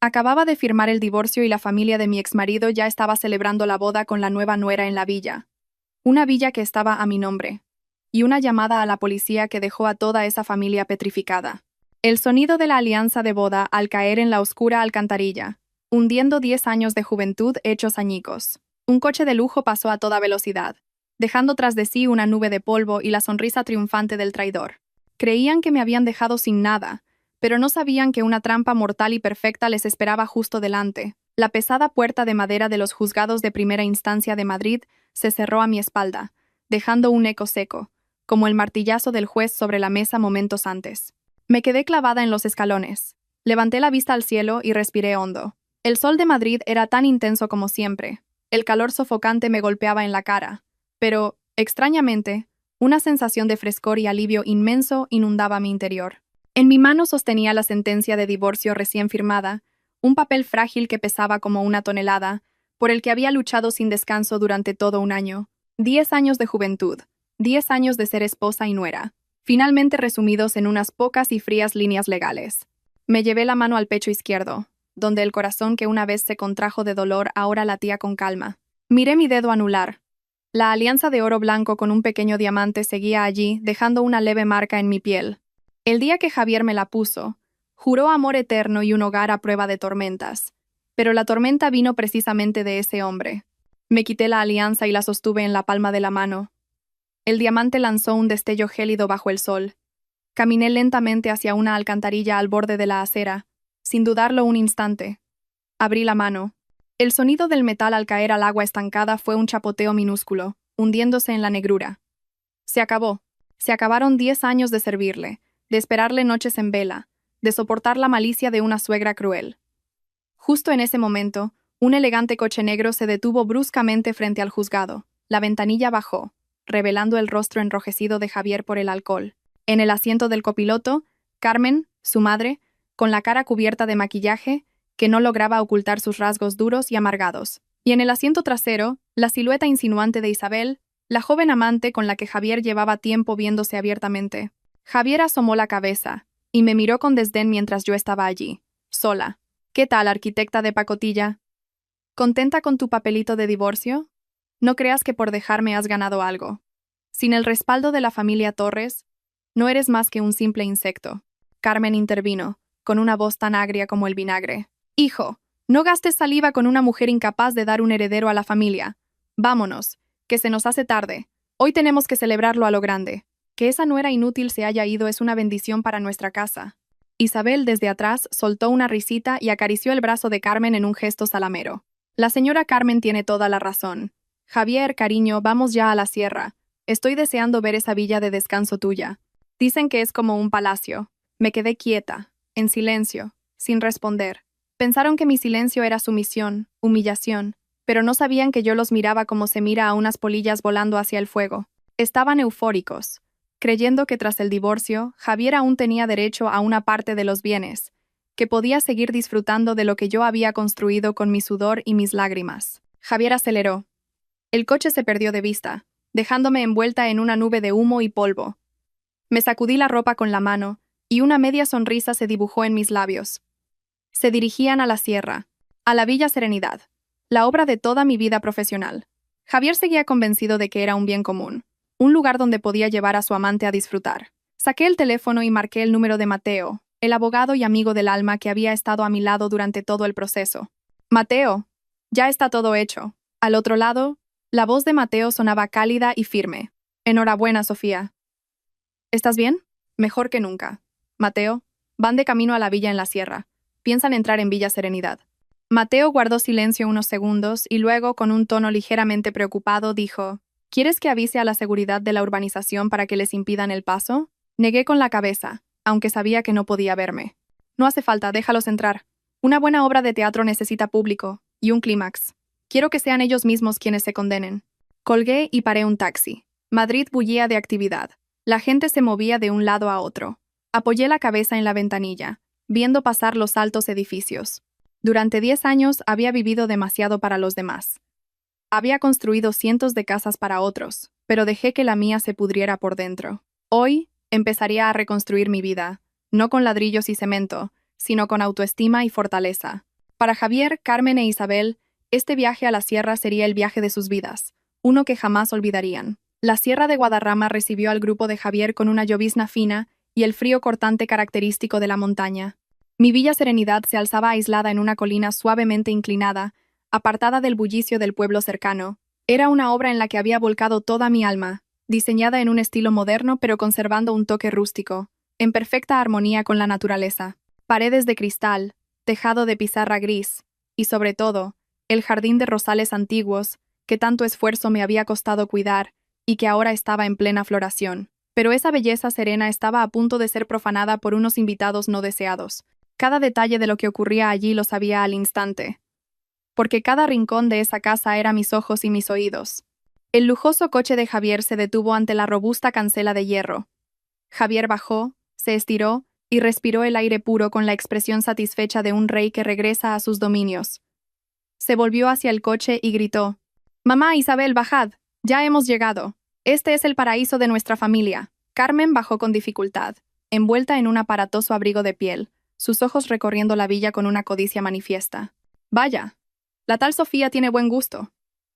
Acababa de firmar el divorcio y la familia de mi exmarido ya estaba celebrando la boda con la nueva nuera en la villa. Una villa que estaba a mi nombre. Y una llamada a la policía que dejó a toda esa familia petrificada. El sonido de la alianza de boda al caer en la oscura alcantarilla, hundiendo 10 años de juventud hechos añicos. Un coche de lujo pasó a toda velocidad, dejando tras de sí una nube de polvo y la sonrisa triunfante del traidor. Creían que me habían dejado sin nada, pero no sabían que una trampa mortal y perfecta les esperaba justo delante. La pesada puerta de madera de los juzgados de primera instancia de Madrid se cerró a mi espalda, dejando un eco seco, como el martillazo del juez sobre la mesa momentos antes. Me quedé clavada en los escalones. Levanté la vista al cielo y respiré hondo. El sol de Madrid era tan intenso como siempre. El calor sofocante me golpeaba en la cara, pero, extrañamente, una sensación de frescor y alivio inmenso inundaba mi interior. En mi mano sostenía la sentencia de divorcio recién firmada, un papel frágil que pesaba como una tonelada, por el que había luchado sin descanso durante todo un año. 10 años de juventud, 10 años de ser esposa y nuera, finalmente resumidos en unas pocas y frías líneas legales. Me llevé la mano al pecho izquierdo, donde el corazón que una vez se contrajo de dolor ahora latía con calma. Miré mi dedo anular. La alianza de oro blanco con un pequeño diamante seguía allí, dejando una leve marca en mi piel. El día que Javier me la puso, juró amor eterno y un hogar a prueba de tormentas. Pero la tormenta vino precisamente de ese hombre. Me quité la alianza y la sostuve en la palma de la mano. El diamante lanzó un destello gélido bajo el sol. Caminé lentamente hacia una alcantarilla al borde de la acera, sin dudarlo un instante. Abrí la mano. El sonido del metal al caer al agua estancada fue un chapoteo minúsculo, hundiéndose en la negrura. Se acabó. Se acabaron 10 años de servirle, de esperarle noches en vela, de soportar la malicia de una suegra cruel. Justo en ese momento, un elegante coche negro se detuvo bruscamente frente al juzgado. La ventanilla bajó, revelando el rostro enrojecido de Javier por el alcohol. En el asiento del copiloto, Carmen, su madre, con la cara cubierta de maquillaje, que no lograba ocultar sus rasgos duros y amargados. Y en el asiento trasero, la silueta insinuante de Isabel, la joven amante con la que Javier llevaba tiempo viéndose abiertamente. Javier asomó la cabeza y me miró con desdén mientras yo estaba allí, sola. ¿Qué tal, arquitecta de pacotilla? ¿Contenta con tu papelito de divorcio? No creas que por dejarme has ganado algo. Sin el respaldo de la familia Torres, no eres más que un simple insecto. Carmen intervino, con una voz tan agria como el vinagre. Hijo, no gastes saliva con una mujer incapaz de dar un heredero a la familia. Vámonos, que se nos hace tarde. Hoy tenemos que celebrarlo a lo grande. Que esa nuera inútil se haya ido es una bendición para nuestra casa. Isabel desde atrás soltó una risita y acarició el brazo de Carmen en un gesto salamero. La señora Carmen tiene toda la razón. Javier, cariño, vamos ya a la sierra. Estoy deseando ver esa villa de descanso tuya. Dicen que es como un palacio. Me quedé quieta, en silencio, sin responder. Pensaron que mi silencio era sumisión, humillación, pero no sabían que yo los miraba como se mira a unas polillas volando hacia el fuego. Estaban eufóricos, creyendo que tras el divorcio, Javier aún tenía derecho a una parte de los bienes, que podía seguir disfrutando de lo que yo había construido con mi sudor y mis lágrimas. Javier aceleró. El coche se perdió de vista, dejándome envuelta en una nube de humo y polvo. Me sacudí la ropa con la mano, y una media sonrisa se dibujó en mis labios. Se dirigían a la sierra, a la Villa Serenidad, la obra de toda mi vida profesional. Javier seguía convencido de que era un bien común, un lugar donde podía llevar a su amante a disfrutar. Saqué el teléfono y marqué el número de Mateo, el abogado y amigo del alma que había estado a mi lado durante todo el proceso. Mateo, ya está todo hecho. Al otro lado, la voz de Mateo sonaba cálida y firme. Enhorabuena, Sofía. ¿Estás bien? Mejor que nunca. Mateo, van de camino a la villa en la sierra. Piensan entrar en Villa Serenidad. Mateo guardó silencio unos segundos y luego, con un tono ligeramente preocupado, dijo: ¿Quieres que avise a la seguridad de la urbanización para que les impidan el paso? Negué con la cabeza, aunque sabía que no podía verme. No hace falta, déjalos entrar. Una buena obra de teatro necesita público, y un clímax. Quiero que sean ellos mismos quienes se condenen. Colgué y paré un taxi. Madrid bullía de actividad. La gente se movía de un lado a otro. Apoyé la cabeza en la ventanilla, viendo pasar los altos edificios. Durante 10 años había vivido demasiado para los demás. Había construido cientos de casas para otros, pero dejé que la mía se pudriera por dentro. Hoy empezaría a reconstruir mi vida, no con ladrillos y cemento, sino con autoestima y fortaleza. Para Javier, Carmen e Isabel, este viaje a la sierra sería el viaje de sus vidas, uno que jamás olvidarían. La sierra de Guadarrama recibió al grupo de Javier con una llovizna fina y el frío cortante característico de la montaña. Mi Villa Serenidad se alzaba aislada en una colina suavemente inclinada, apartada del bullicio del pueblo cercano. Era una obra en la que había volcado toda mi alma, diseñada en un estilo moderno pero conservando un toque rústico, en perfecta armonía con la naturaleza. Paredes de cristal, tejado de pizarra gris, y sobre todo, el jardín de rosales antiguos, que tanto esfuerzo me había costado cuidar y que ahora estaba en plena floración. Pero esa belleza serena estaba a punto de ser profanada por unos invitados no deseados. Cada detalle de lo que ocurría allí lo sabía al instante, porque cada rincón de esa casa era mis ojos y mis oídos. El lujoso coche de Javier se detuvo ante la robusta cancela de hierro. Javier bajó, se estiró y respiró el aire puro con la expresión satisfecha de un rey que regresa a sus dominios. Se volvió hacia el coche y gritó: «Mamá, Isabel, bajad, ya hemos llegado. Este es el paraíso de nuestra familia». Carmen bajó con dificultad, envuelta en un aparatoso abrigo de piel, sus ojos recorriendo la villa con una codicia manifiesta. «Vaya, la tal Sofía tiene buen gusto.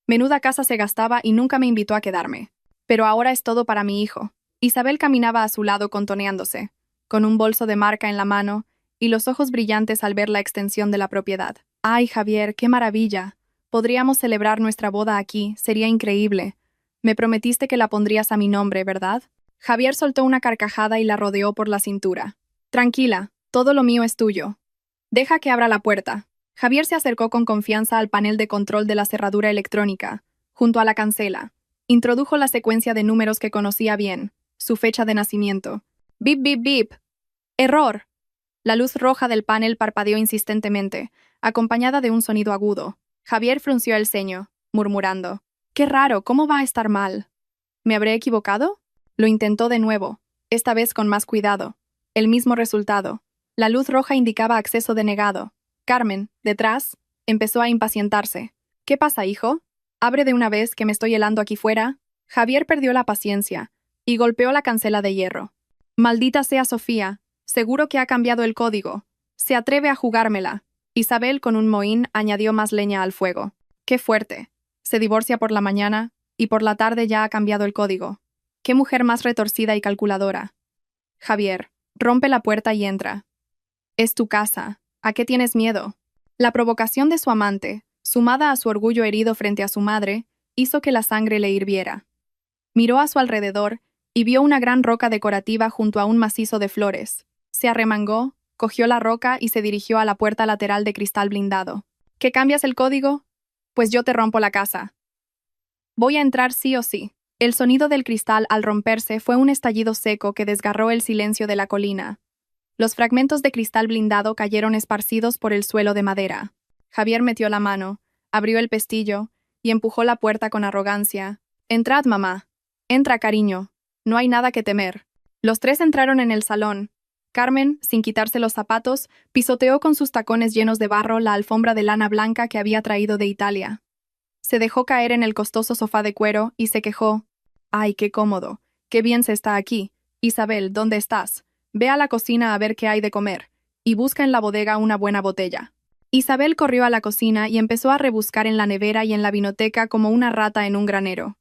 Menuda casa se gastaba y nunca me invitó a quedarme. Pero ahora es todo para mi hijo». Isabel caminaba a su lado contoneándose, con un bolso de marca en la mano y los ojos brillantes al ver la extensión de la propiedad. «Ay, Javier, qué maravilla. Podríamos celebrar nuestra boda aquí, sería increíble. Me prometiste que la pondrías a mi nombre, ¿verdad?» Javier soltó una carcajada y la rodeó por la cintura. «Tranquila, todo lo mío es tuyo. Deja que abra la puerta». Javier se acercó con confianza al panel de control de la cerradura electrónica, junto a la cancela. Introdujo la secuencia de números que conocía bien, su fecha de nacimiento. «Bip, bip, bip. Error». La luz roja del panel parpadeó insistentemente, acompañada de un sonido agudo. Javier frunció el ceño, murmurando: «Qué raro, ¿cómo va a estar mal? ¿Me habré equivocado?». Lo intentó de nuevo, esta vez con más cuidado. El mismo resultado. La luz roja indicaba acceso denegado. Carmen, detrás, empezó a impacientarse. «¿Qué pasa, hijo? Abre de una vez, que me estoy helando aquí fuera». Javier perdió la paciencia y golpeó la cancela de hierro. «Maldita sea Sofía, seguro que ha cambiado el código. Se atreve a jugármela». Isabel, con un mohín, añadió más leña al fuego. «Qué fuerte. Se divorcia por la mañana y por la tarde ya ha cambiado el código. Qué mujer más retorcida y calculadora». «Javier, rompe la puerta y entra. Es tu casa. ¿A qué tienes miedo?». La provocación de su amante, sumada a su orgullo herido frente a su madre, hizo que la sangre le hirviera. Miró a su alrededor y vio una gran roca decorativa junto a un macizo de flores. Se arremangó, cogió la roca y se dirigió a la puerta lateral de cristal blindado. «¿Que cambias el código? Pues yo te rompo la casa. Voy a entrar sí o sí». El sonido del cristal al romperse fue un estallido seco que desgarró el silencio de la colina. Los fragmentos de cristal blindado cayeron esparcidos por el suelo de madera. Javier metió la mano, abrió el pestillo y empujó la puerta con arrogancia. «Entrad, mamá. Entra, cariño. No hay nada que temer». Los tres entraron en el salón. Carmen, sin quitarse los zapatos, pisoteó con sus tacones llenos de barro la alfombra de lana blanca que había traído de Italia. Se dejó caer en el costoso sofá de cuero y se quejó: «Ay, qué cómodo. Qué bien se está aquí. Isabel, ¿dónde estás? Ve a la cocina a ver qué hay de comer, y busca en la bodega una buena botella». Isabel corrió a la cocina y empezó a rebuscar en la nevera y en la vinoteca como una rata en un granero.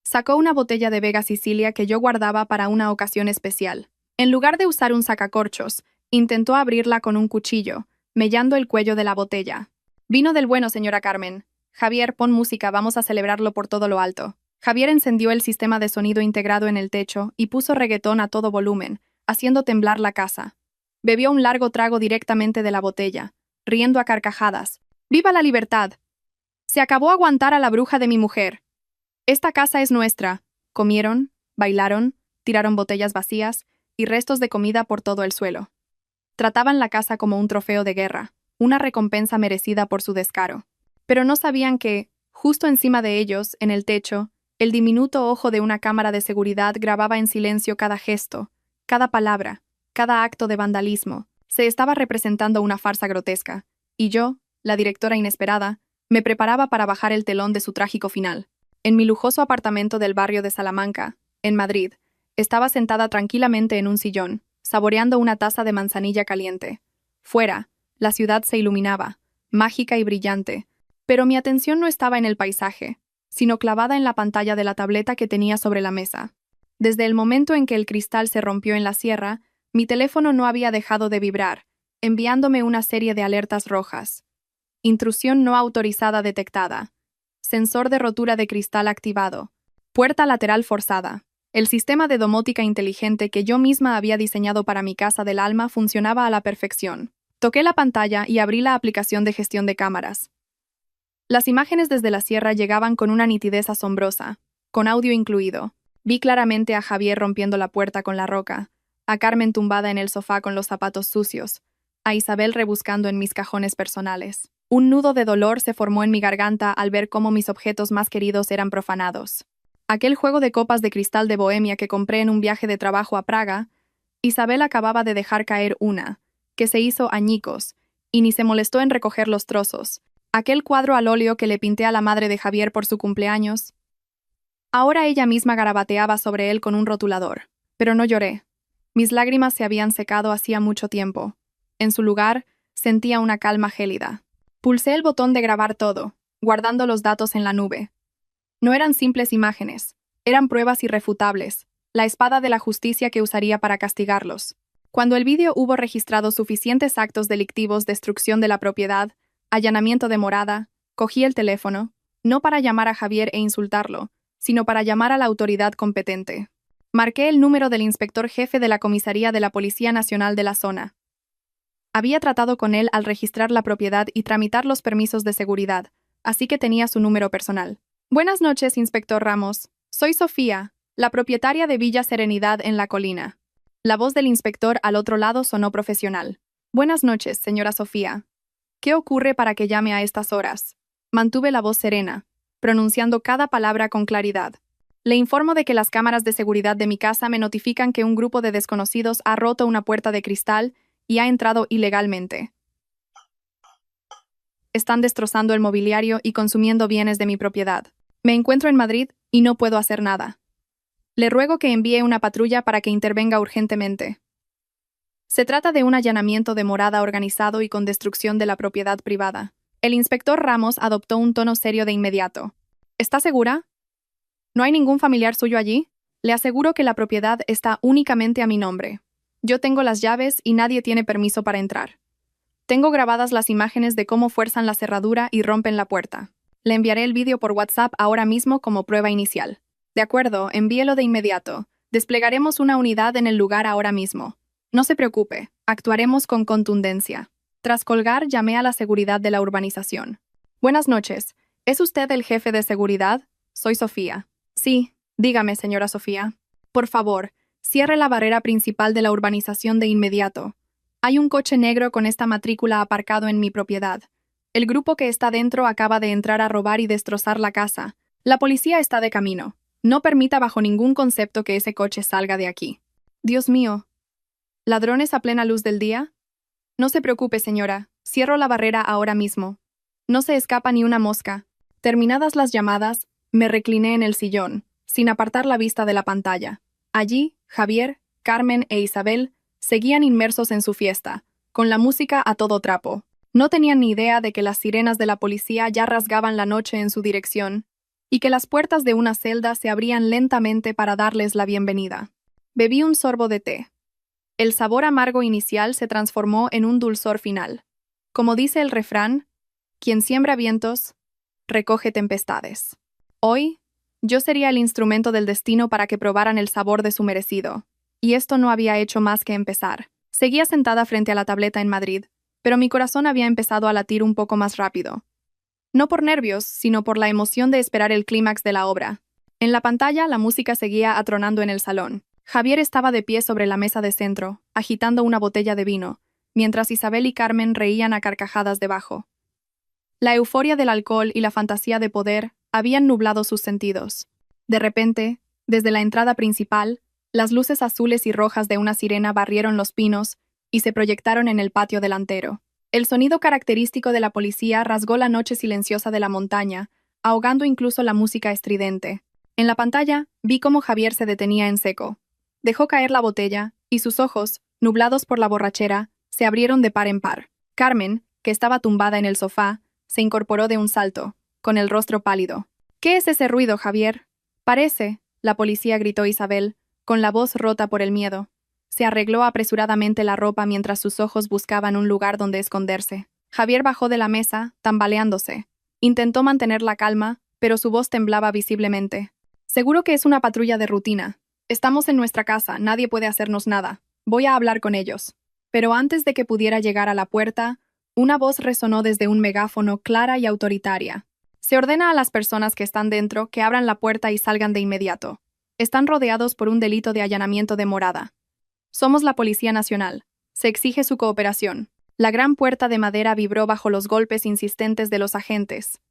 Sacó una botella de Vega Sicilia que yo guardaba para una ocasión especial. En lugar de usar un sacacorchos, intentó abrirla con un cuchillo, mellando el cuello de la botella. «Vino del bueno, señora Carmen. Javier, pon música, vamos a celebrarlo por todo lo alto». Javier encendió el sistema de sonido integrado en el techo y puso reggaetón a todo volumen, haciendo temblar la casa. Bebió un largo trago directamente de la botella, riendo a carcajadas. «¡Viva la libertad! Se acabó aguantar a la bruja de mi mujer. Esta casa es nuestra». Comieron, bailaron, tiraron botellas vacías y restos de comida por todo el suelo. Trataban la casa como un trofeo de guerra, una recompensa merecida por su descaro. Pero no sabían que, justo encima de ellos, en el techo, el diminuto ojo de una cámara de seguridad grababa en silencio cada gesto, cada palabra, cada acto de vandalismo. Se estaba representando una farsa grotesca, y yo, la directora inesperada, me preparaba para bajar el telón de su trágico final. En mi lujoso apartamento del barrio de Salamanca, en Madrid, estaba sentada tranquilamente en un sillón, saboreando una taza de manzanilla caliente. Fuera, la ciudad se iluminaba, mágica y brillante. Pero mi atención no estaba en el paisaje, sino clavada en la pantalla de la tableta que tenía sobre la mesa. Desde el momento en que el cristal se rompió en la sierra, mi teléfono no había dejado de vibrar, enviándome una serie de alertas rojas. Intrusión no autorizada detectada. Sensor de rotura de cristal activado. Puerta lateral forzada. El sistema de domótica inteligente que yo misma había diseñado para mi casa del alma funcionaba a la perfección. Toqué la pantalla y abrí la aplicación de gestión de cámaras. Las imágenes desde la sierra llegaban con una nitidez asombrosa, con audio incluido. Vi claramente a Javier rompiendo la puerta con la roca, a Carmen tumbada en el sofá con los zapatos sucios, a Isabel rebuscando en mis cajones personales. Un nudo de dolor se formó en mi garganta al ver cómo mis objetos más queridos eran profanados. Aquel juego de copas de cristal de Bohemia que compré en un viaje de trabajo a Praga, Isabel acababa de dejar caer una, que se hizo añicos, y ni se molestó en recoger los trozos. Aquel cuadro al óleo que le pinté a la madre de Javier por su cumpleaños. Ahora ella misma garabateaba sobre él con un rotulador. Pero no lloré. Mis lágrimas se habían secado hacía mucho tiempo. En su lugar, sentía una calma gélida. Pulsé el botón de grabar todo, guardando los datos en la nube. No eran simples imágenes, eran pruebas irrefutables, la espada de la justicia que usaría para castigarlos. Cuando el vídeo hubo registrado suficientes actos delictivos, destrucción de la propiedad, allanamiento de morada, cogí el teléfono, no para llamar a Javier e insultarlo, sino para llamar a la autoridad competente. Marqué el número del inspector jefe de la comisaría de la Policía Nacional de la zona. Había tratado con él al registrar la propiedad y tramitar los permisos de seguridad, así que tenía su número personal. Buenas noches, inspector Ramos. Soy Sofía, la propietaria de Villa Serenidad en La Colina. La voz del inspector al otro lado sonó profesional. Buenas noches, señora Sofía. ¿Qué ocurre para que llame a estas horas? Mantuve la voz serena, pronunciando cada palabra con claridad. Le informo de que las cámaras de seguridad de mi casa me notifican que un grupo de desconocidos ha roto una puerta de cristal y ha entrado ilegalmente. Están destrozando el mobiliario y consumiendo bienes de mi propiedad. Me encuentro en Madrid y no puedo hacer nada. Le ruego que envíe una patrulla para que intervenga urgentemente. Se trata de un allanamiento de morada organizado y con destrucción de la propiedad privada. El inspector Ramos adoptó un tono serio de inmediato. ¿Está segura? ¿No hay ningún familiar suyo allí? Le aseguro que la propiedad está únicamente a mi nombre. Yo tengo las llaves y nadie tiene permiso para entrar. Tengo grabadas las imágenes de cómo fuerzan la cerradura y rompen la puerta. Le enviaré el vídeo por WhatsApp ahora mismo como prueba inicial. De acuerdo, envíelo de inmediato. Desplegaremos una unidad en el lugar ahora mismo. No se preocupe, actuaremos con contundencia. Tras colgar, llamé a la seguridad de la urbanización. Buenas noches. ¿Es usted el jefe de seguridad? Soy Sofía. Sí, dígame, señora Sofía. Por favor, cierre la barrera principal de la urbanización de inmediato. Hay un coche negro con esta matrícula aparcado en mi propiedad. El grupo que está dentro acaba de entrar a robar y destrozar la casa. La policía está de camino. No permita bajo ningún concepto que ese coche salga de aquí. Dios mío. ¿Ladrones a plena luz del día? No se preocupe, señora. Cierro la barrera ahora mismo. No se escapa ni una mosca. Terminadas las llamadas, me recliné en el sillón, sin apartar la vista de la pantalla. Allí, Javier, Carmen e Isabel seguían inmersos en su fiesta, con la música a todo trapo. No tenían ni idea de que las sirenas de la policía ya rasgaban la noche en su dirección, y que las puertas de una celda se abrían lentamente para darles la bienvenida. Bebí un sorbo de té. El sabor amargo inicial se transformó en un dulzor final. Como dice el refrán, quien siembra vientos, recoge tempestades. Hoy, yo sería el instrumento del destino para que probaran el sabor de su merecido. Y esto no había hecho más que empezar. Seguía sentada frente a la tableta en Madrid, pero mi corazón había empezado a latir un poco más rápido. No por nervios, sino por la emoción de esperar el clímax de la obra. En la pantalla, la música seguía atronando en el salón. Javier estaba de pie sobre la mesa de centro, agitando una botella de vino, mientras Isabel y Carmen reían a carcajadas debajo. La euforia del alcohol y la fantasía de poder habían nublado sus sentidos. De repente, desde la entrada principal, las luces azules y rojas de una sirena barrieron los pinos y se proyectaron en el patio delantero. El sonido característico de la policía rasgó la noche silenciosa de la montaña, ahogando incluso la música estridente. En la pantalla, vi cómo Javier se detenía en seco. Dejó caer la botella, y sus ojos, nublados por la borrachera, se abrieron de par en par. Carmen, que estaba tumbada en el sofá, se incorporó de un salto, con el rostro pálido. ¿Qué es ese ruido, Javier? Parece, la policía gritó Isabel, con la voz rota por el miedo. Se arregló apresuradamente la ropa mientras sus ojos buscaban un lugar donde esconderse. Javier bajó de la mesa, tambaleándose. Intentó mantener la calma, pero su voz temblaba visiblemente. Seguro que es una patrulla de rutina. Estamos en nuestra casa, nadie puede hacernos nada. Voy a hablar con ellos. Pero antes de que pudiera llegar a la puerta, una voz resonó desde un megáfono clara y autoritaria. Se ordena a las personas que están dentro que abran la puerta y salgan de inmediato. Están rodeados por un delito de allanamiento de morada. Somos la Policía Nacional. Se exige su cooperación. La gran puerta de madera vibró bajo los golpes insistentes de los agentes.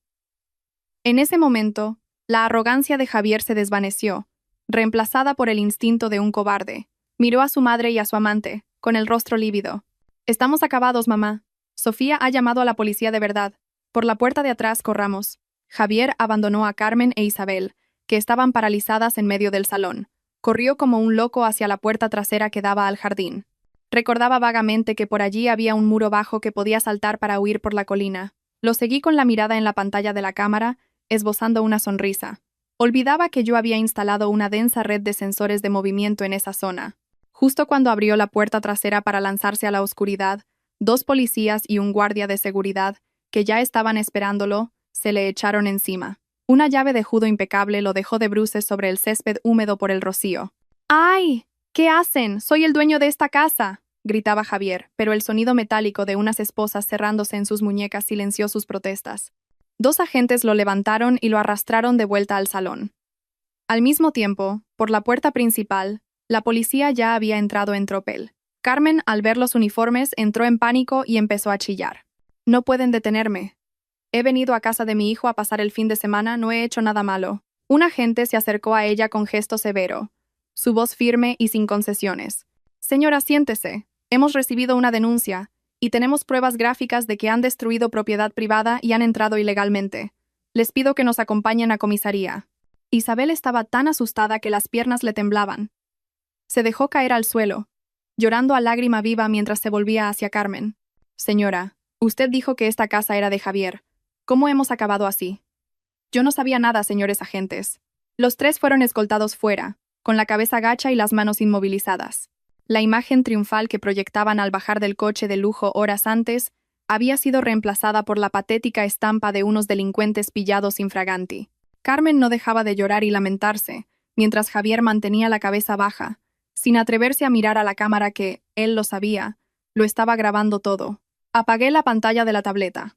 En ese momento, la arrogancia de Javier se desvaneció, reemplazada por el instinto de un cobarde. Miró a su madre y a su amante, con el rostro lívido. Estamos acabados, mamá. Sofía ha llamado a la policía de verdad. Por la puerta de atrás corramos. Javier abandonó a Carmen e Isabel, que estaban paralizadas en medio del salón. Corrió como un loco hacia la puerta trasera que daba al jardín. Recordaba vagamente que por allí había un muro bajo que podía saltar para huir por la colina. Lo seguí con la mirada en la pantalla de la cámara, esbozando una sonrisa. Olvidaba que yo había instalado una densa red de sensores de movimiento en esa zona. Justo cuando abrió la puerta trasera para lanzarse a la oscuridad, 2 policías y un guardia de seguridad, que ya estaban esperándolo, se le echaron encima. Una llave de judo impecable lo dejó de bruces sobre el césped húmedo por el rocío. ¡Ay! ¿Qué hacen? ¡Soy el dueño de esta casa!, gritaba Javier, pero el sonido metálico de unas esposas cerrándose en sus muñecas silenció sus protestas. 2 agentes lo levantaron y lo arrastraron de vuelta al salón. Al mismo tiempo, por la puerta principal, la policía ya había entrado en tropel. Carmen, al ver los uniformes, entró en pánico y empezó a chillar. No pueden detenerme. He venido a casa de mi hijo a pasar el fin de semana, no he hecho nada malo. Un agente se acercó a ella con gesto severo, su voz firme y sin concesiones. Señora, siéntese. Hemos recibido una denuncia, y tenemos pruebas gráficas de que han destruido propiedad privada y han entrado ilegalmente. Les pido que nos acompañen a comisaría. Isabel estaba tan asustada que las piernas le temblaban. Se dejó caer al suelo, llorando a lágrima viva mientras se volvía hacia Carmen. Señora, usted dijo que esta casa era de Javier. ¿Cómo hemos acabado así? Yo no sabía nada, señores agentes. Los 3 fueron escoltados fuera, con la cabeza gacha y las manos inmovilizadas. La imagen triunfal que proyectaban al bajar del coche de lujo horas antes había sido reemplazada por la patética estampa de unos delincuentes pillados infraganti. Carmen no dejaba de llorar y lamentarse, mientras Javier mantenía la cabeza baja, sin atreverse a mirar a la cámara que, él lo sabía, lo estaba grabando todo. Apagué la pantalla de la tableta.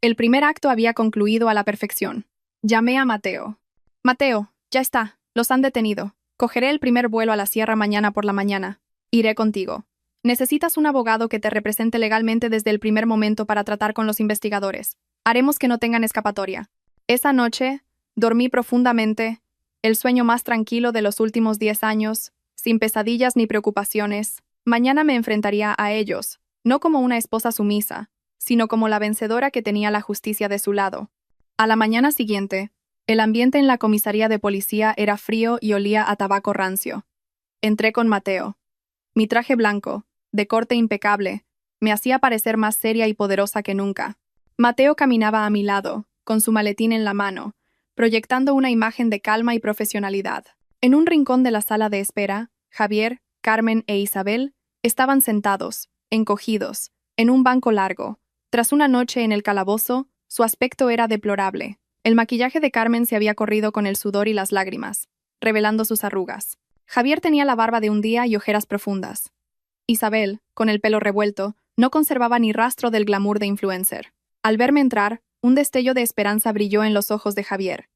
El primer acto había concluido a la perfección. Llamé a Mateo. Mateo, ya está, los han detenido. Cogeré el primer vuelo a la sierra mañana por la mañana. Iré contigo. Necesitas un abogado que te represente legalmente desde el primer momento para tratar con los investigadores. Haremos que no tengan escapatoria. Esa noche, dormí profundamente, el sueño más tranquilo de los últimos 10 años, sin pesadillas ni preocupaciones. Mañana me enfrentaría a ellos, no como una esposa sumisa, sino como la vencedora que tenía la justicia de su lado. A la mañana siguiente, el ambiente en la comisaría de policía era frío y olía a tabaco rancio. Entré con Mateo. Mi traje blanco, de corte impecable, me hacía parecer más seria y poderosa que nunca. Mateo caminaba a mi lado, con su maletín en la mano, proyectando una imagen de calma y profesionalidad. En un rincón de la sala de espera, Javier, Carmen e Isabel estaban sentados, encogidos, en un banco largo. Tras una noche en el calabozo, su aspecto era deplorable. El maquillaje de Carmen se había corrido con el sudor y las lágrimas, revelando sus arrugas. Javier tenía la barba de un día y ojeras profundas. Isabel, con el pelo revuelto, no conservaba ni rastro del glamour de influencer. Al verme entrar, un destello de esperanza brilló en los ojos de Javier.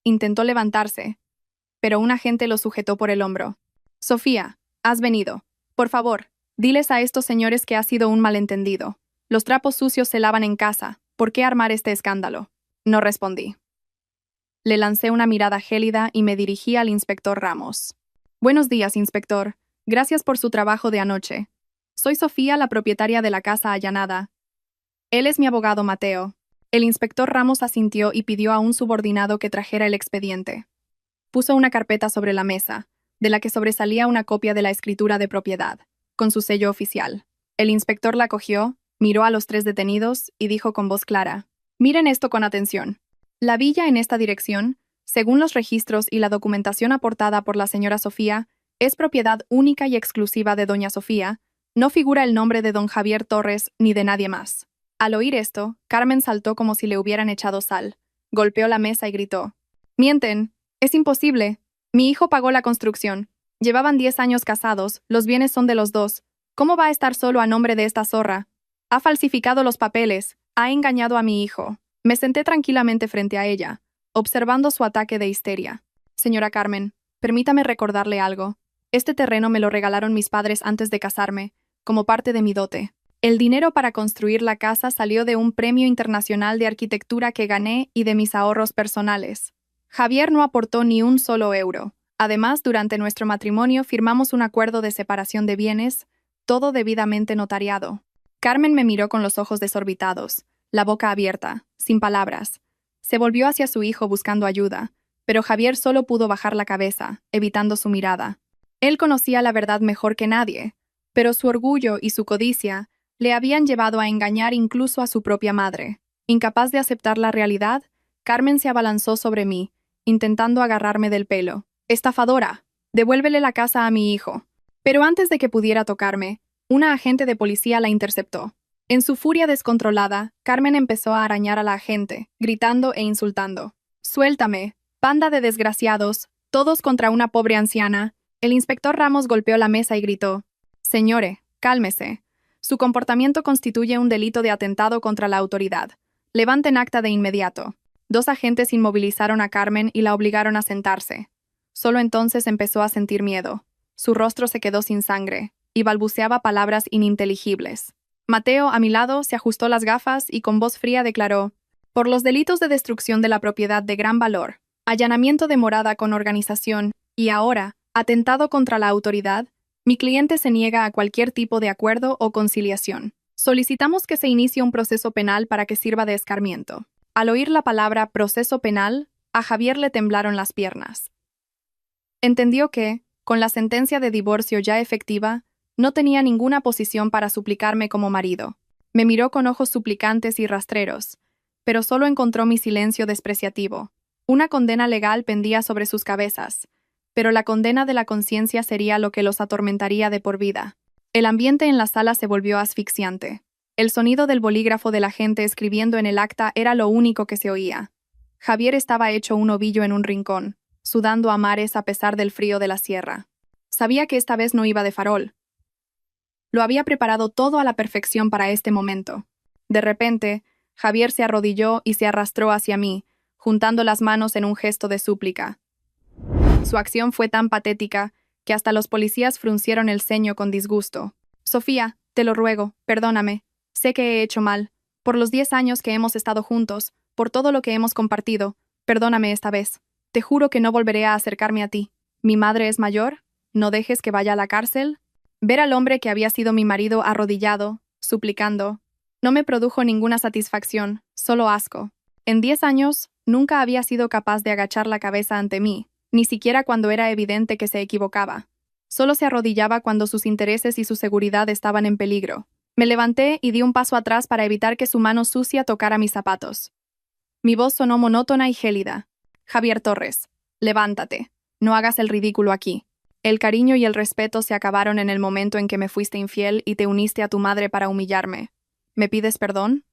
Intentó levantarse, pero un agente lo sujetó por el hombro. Sofía, has venido. Por favor, diles a estos señores que ha sido un malentendido. Los trapos sucios se lavan en casa. ¿Por qué armar este escándalo? No respondí. Le lancé una mirada gélida y me dirigí al inspector Ramos. Buenos días, inspector. Gracias por su trabajo de anoche. Soy Sofía, la propietaria de la casa allanada. Él es mi abogado, Mateo. El inspector Ramos asintió y pidió a un subordinado que trajera el expediente. Puso una carpeta sobre la mesa, de la que sobresalía una copia de la escritura de propiedad, con su sello oficial. El inspector la cogió, Miró a los tres detenidos y dijo con voz clara: «Miren esto con atención. La villa en esta dirección, según los registros y la documentación aportada por la señora Sofía, es propiedad única y exclusiva de doña Sofía. No figura el nombre de don Javier Torres ni de nadie más». Al oír esto, Carmen saltó como si le hubieran echado sal. Golpeó la mesa y gritó: «¡Mienten! ¡Es imposible! Mi hijo pagó la construcción. Llevaban 10 años casados, los bienes son de los dos. ¿Cómo va a estar solo a nombre de esta zorra? Ha falsificado los papeles, ha engañado a mi hijo». Me senté tranquilamente frente a ella, observando su ataque de histeria. «Señora Carmen, permítame recordarle algo. Este terreno me lo regalaron mis padres antes de casarme, como parte de mi dote. El dinero para construir la casa salió de un premio internacional de arquitectura que gané y de mis ahorros personales. Javier no aportó ni un solo euro. Además, durante nuestro matrimonio firmamos un acuerdo de separación de bienes, todo debidamente notariado». Carmen me miró con los ojos desorbitados, la boca abierta, sin palabras. Se volvió hacia su hijo buscando ayuda, pero Javier solo pudo bajar la cabeza, evitando su mirada. Él conocía la verdad mejor que nadie, pero su orgullo y su codicia le habían llevado a engañar incluso a su propia madre. Incapaz de aceptar la realidad, Carmen se abalanzó sobre mí, intentando agarrarme del pelo. «Estafadora, devuélvele la casa a mi hijo». Pero antes de que pudiera tocarme, una agente de policía la interceptó. En su furia descontrolada, Carmen empezó a arañar a la agente, gritando e insultando. «Suéltame, banda de desgraciados, todos contra una pobre anciana». El inspector Ramos golpeó la mesa y gritó: «Señore, cálmese. Su comportamiento constituye un delito de atentado contra la autoridad. Levanten acta de inmediato». 2 agentes inmovilizaron a Carmen y la obligaron a sentarse. Solo entonces empezó a sentir miedo. Su rostro se quedó sin sangre, y balbuceaba palabras ininteligibles. Mateo, a mi lado, se ajustó las gafas y con voz fría declaró: «Por los delitos de destrucción de la propiedad de gran valor, allanamiento de morada con organización y ahora, atentado contra la autoridad, mi cliente se niega a cualquier tipo de acuerdo o conciliación. Solicitamos que se inicie un proceso penal para que sirva de escarmiento». Al oír la palabra proceso penal, a Javier le temblaron las piernas. Entendió que, con la sentencia de divorcio ya efectiva, no tenía ninguna posición para suplicarme como marido. Me miró con ojos suplicantes y rastreros, pero solo encontró mi silencio despreciativo. Una condena legal pendía sobre sus cabezas, pero la condena de la conciencia sería lo que los atormentaría de por vida. El ambiente en la sala se volvió asfixiante. El sonido del bolígrafo de la gente escribiendo en el acta era lo único que se oía. Javier estaba hecho un ovillo en un rincón, sudando a mares a pesar del frío de la sierra. Sabía que esta vez no iba de farol. Lo había preparado todo a la perfección para este momento. De repente, Javier se arrodilló y se arrastró hacia mí, juntando las manos en un gesto de súplica. Su acción fue tan patética que hasta los policías fruncieron el ceño con disgusto. «Sofía, te lo ruego, perdóname. Sé que he hecho mal. Por los 10 años que hemos estado juntos, por todo lo que hemos compartido, perdóname esta vez. Te juro que no volveré a acercarme a ti. Mi madre es mayor. No dejes que vaya a la cárcel». Ver al hombre que había sido mi marido arrodillado, suplicando, no me produjo ninguna satisfacción, solo asco. En 10 años, nunca había sido capaz de agachar la cabeza ante mí, ni siquiera cuando era evidente que se equivocaba. Solo se arrodillaba cuando sus intereses y su seguridad estaban en peligro. Me levanté y di un paso atrás para evitar que su mano sucia tocara mis zapatos. Mi voz sonó monótona y gélida. «Javier Torres, levántate. No hagas el ridículo aquí. El cariño y el respeto se acabaron en el momento en que me fuiste infiel y te uniste a tu madre para humillarme. ¿Me pides perdón?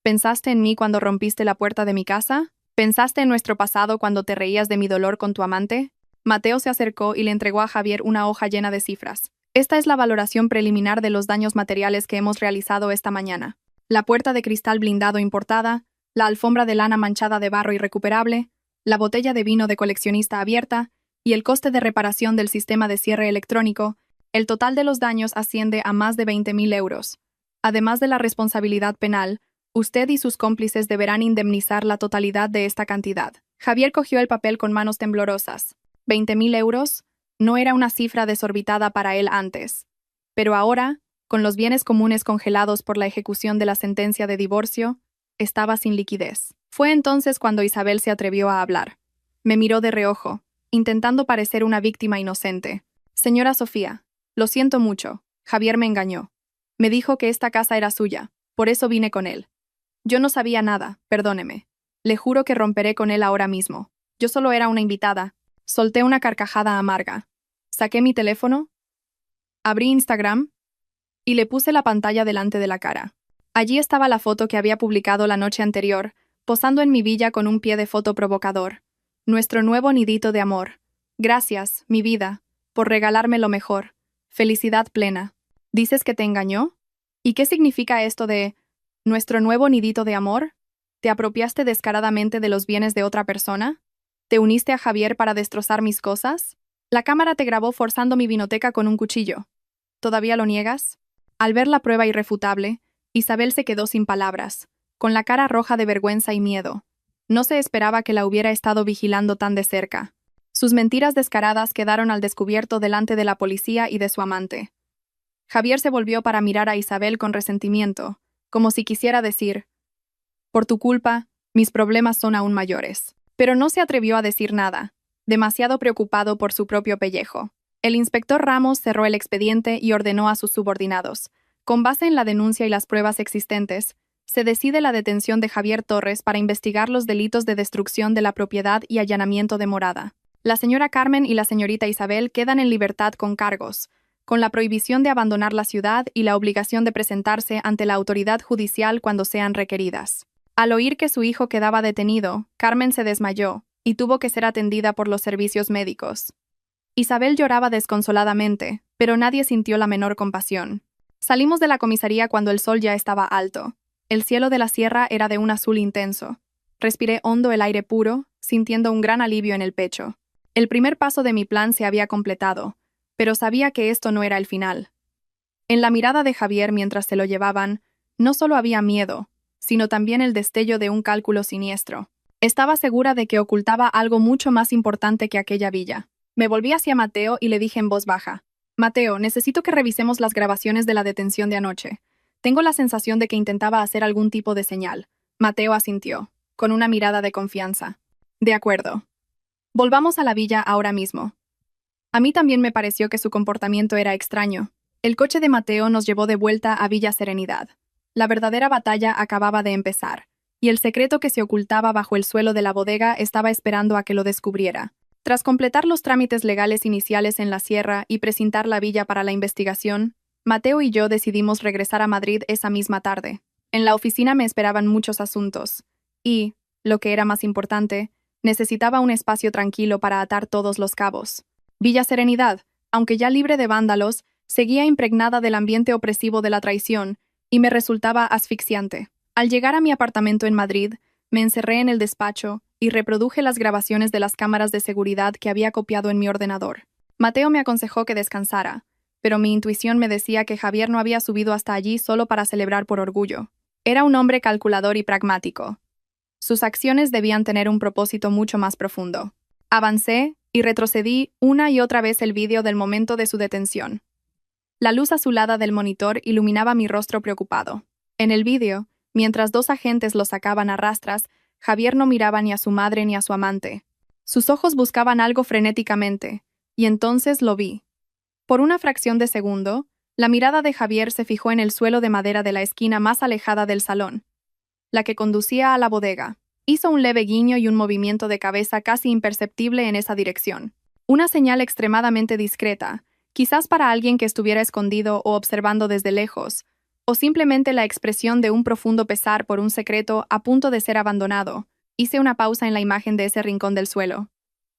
¿Pensaste en mí cuando rompiste la puerta de mi casa? ¿Pensaste en nuestro pasado cuando te reías de mi dolor con tu amante?» Mateo se acercó y le entregó a Javier una hoja llena de cifras. «Esta es la valoración preliminar de los daños materiales que hemos realizado esta mañana. La puerta de cristal blindado importada, la alfombra de lana manchada de barro irrecuperable, la botella de vino de coleccionista abierta y el coste de reparación del sistema de cierre electrónico. El total de los daños asciende a más de 20.000 euros. Además de la responsabilidad penal, usted y sus cómplices deberán indemnizar la totalidad de esta cantidad». Javier cogió el papel con manos temblorosas. 20.000 euros no era una cifra desorbitada para él antes. Pero ahora, con los bienes comunes congelados por la ejecución de la sentencia de divorcio, estaba sin liquidez. Fue entonces cuando Isabel se atrevió a hablar. Me miró de reojo, intentando parecer una víctima inocente. «Señora Sofía, lo siento mucho. Javier me engañó. Me dijo que esta casa era suya, por eso vine con él. Yo no sabía nada, perdóneme. Le juro que romperé con él ahora mismo. Yo solo era una invitada. Solté una carcajada amarga. Saqué mi teléfono, abrí Instagram y le puse la pantalla delante de la cara. Allí estaba la foto que había publicado la noche anterior, posando en mi villa con un pie de foto provocador. Nuestro nuevo nidito de amor. Gracias, mi vida, por regalarme lo mejor. Felicidad plena. ¿Dices que te engañó? ¿Y qué significa esto de nuestro nuevo nidito de amor? ¿Te apropiaste descaradamente de los bienes de otra persona? ¿Te uniste a Javier para destrozar mis cosas? La cámara te grabó forzando mi vinoteca con un cuchillo. ¿Todavía lo niegas? Al ver la prueba irrefutable, Isabel se quedó sin palabras, con la cara roja de vergüenza y miedo. No se esperaba que la hubiera estado vigilando tan de cerca. Sus mentiras descaradas quedaron al descubierto delante de la policía y de su amante. Javier se volvió para mirar a Isabel con resentimiento, como si quisiera decir: por tu culpa, mis problemas son aún mayores. Pero no se atrevió a decir nada, demasiado preocupado por su propio pellejo. El inspector Ramos cerró el expediente y ordenó a sus subordinados: con base en la denuncia y las pruebas existentes, se decide la detención de Javier Torres para investigar los delitos de destrucción de la propiedad y allanamiento de morada. La señora Carmen y la señorita Isabel quedan en libertad con cargos, con la prohibición de abandonar la ciudad y la obligación de presentarse ante la autoridad judicial cuando sean requeridas. Al oír que su hijo quedaba detenido, Carmen se desmayó y tuvo que ser atendida por los servicios médicos. Isabel lloraba desconsoladamente, pero nadie sintió la menor compasión. Salimos de la comisaría cuando el sol ya estaba alto. El cielo de la sierra era de un azul intenso. Respiré hondo el aire puro, sintiendo un gran alivio en el pecho. El primer paso de mi plan se había completado, pero sabía que esto no era el final. En la mirada de Javier mientras se lo llevaban, no solo había miedo, sino también el destello de un cálculo siniestro. Estaba segura de que ocultaba algo mucho más importante que aquella villa. Me volví hacia Mateo y le dije en voz baja: Mateo, necesito que revisemos las grabaciones de la detención de anoche. Tengo la sensación de que intentaba hacer algún tipo de señal. Mateo asintió, con una mirada de confianza. De acuerdo. Volvamos a la villa ahora mismo. A mí también me pareció que su comportamiento era extraño. El coche de Mateo nos llevó de vuelta a Villa Serenidad. La verdadera batalla acababa de empezar, y el secreto que se ocultaba bajo el suelo de la bodega estaba esperando a que lo descubriera. Tras completar los trámites legales iniciales en la sierra y precintar la villa para la investigación, Mateo y yo decidimos regresar a Madrid esa misma tarde. En la oficina me esperaban muchos asuntos, y, lo que era más importante, necesitaba un espacio tranquilo para atar todos los cabos. Villa Serenidad, aunque ya libre de vándalos, seguía impregnada del ambiente opresivo de la traición, y me resultaba asfixiante. Al llegar a mi apartamento en Madrid, me encerré en el despacho y reproduje las grabaciones de las cámaras de seguridad que había copiado en mi ordenador. Mateo me aconsejó que descansara, pero mi intuición me decía que Javier no había subido hasta allí solo para celebrar por orgullo. Era un hombre calculador y pragmático. Sus acciones debían tener un propósito mucho más profundo. Avancé y retrocedí una y otra vez el vídeo del momento de su detención. La luz azulada del monitor iluminaba mi rostro preocupado. En el vídeo, mientras dos agentes lo sacaban a rastras, Javier no miraba ni a su madre ni a su amante. Sus ojos buscaban algo frenéticamente, y entonces lo vi. Por una fracción de segundo, la mirada de Javier se fijó en el suelo de madera de la esquina más alejada del salón, la que conducía a la bodega. Hizo un leve guiño y un movimiento de cabeza casi imperceptible en esa dirección. Una señal extremadamente discreta, quizás para alguien que estuviera escondido o observando desde lejos, o simplemente la expresión de un profundo pesar por un secreto a punto de ser abandonado. Hice una pausa en la imagen de ese rincón del suelo.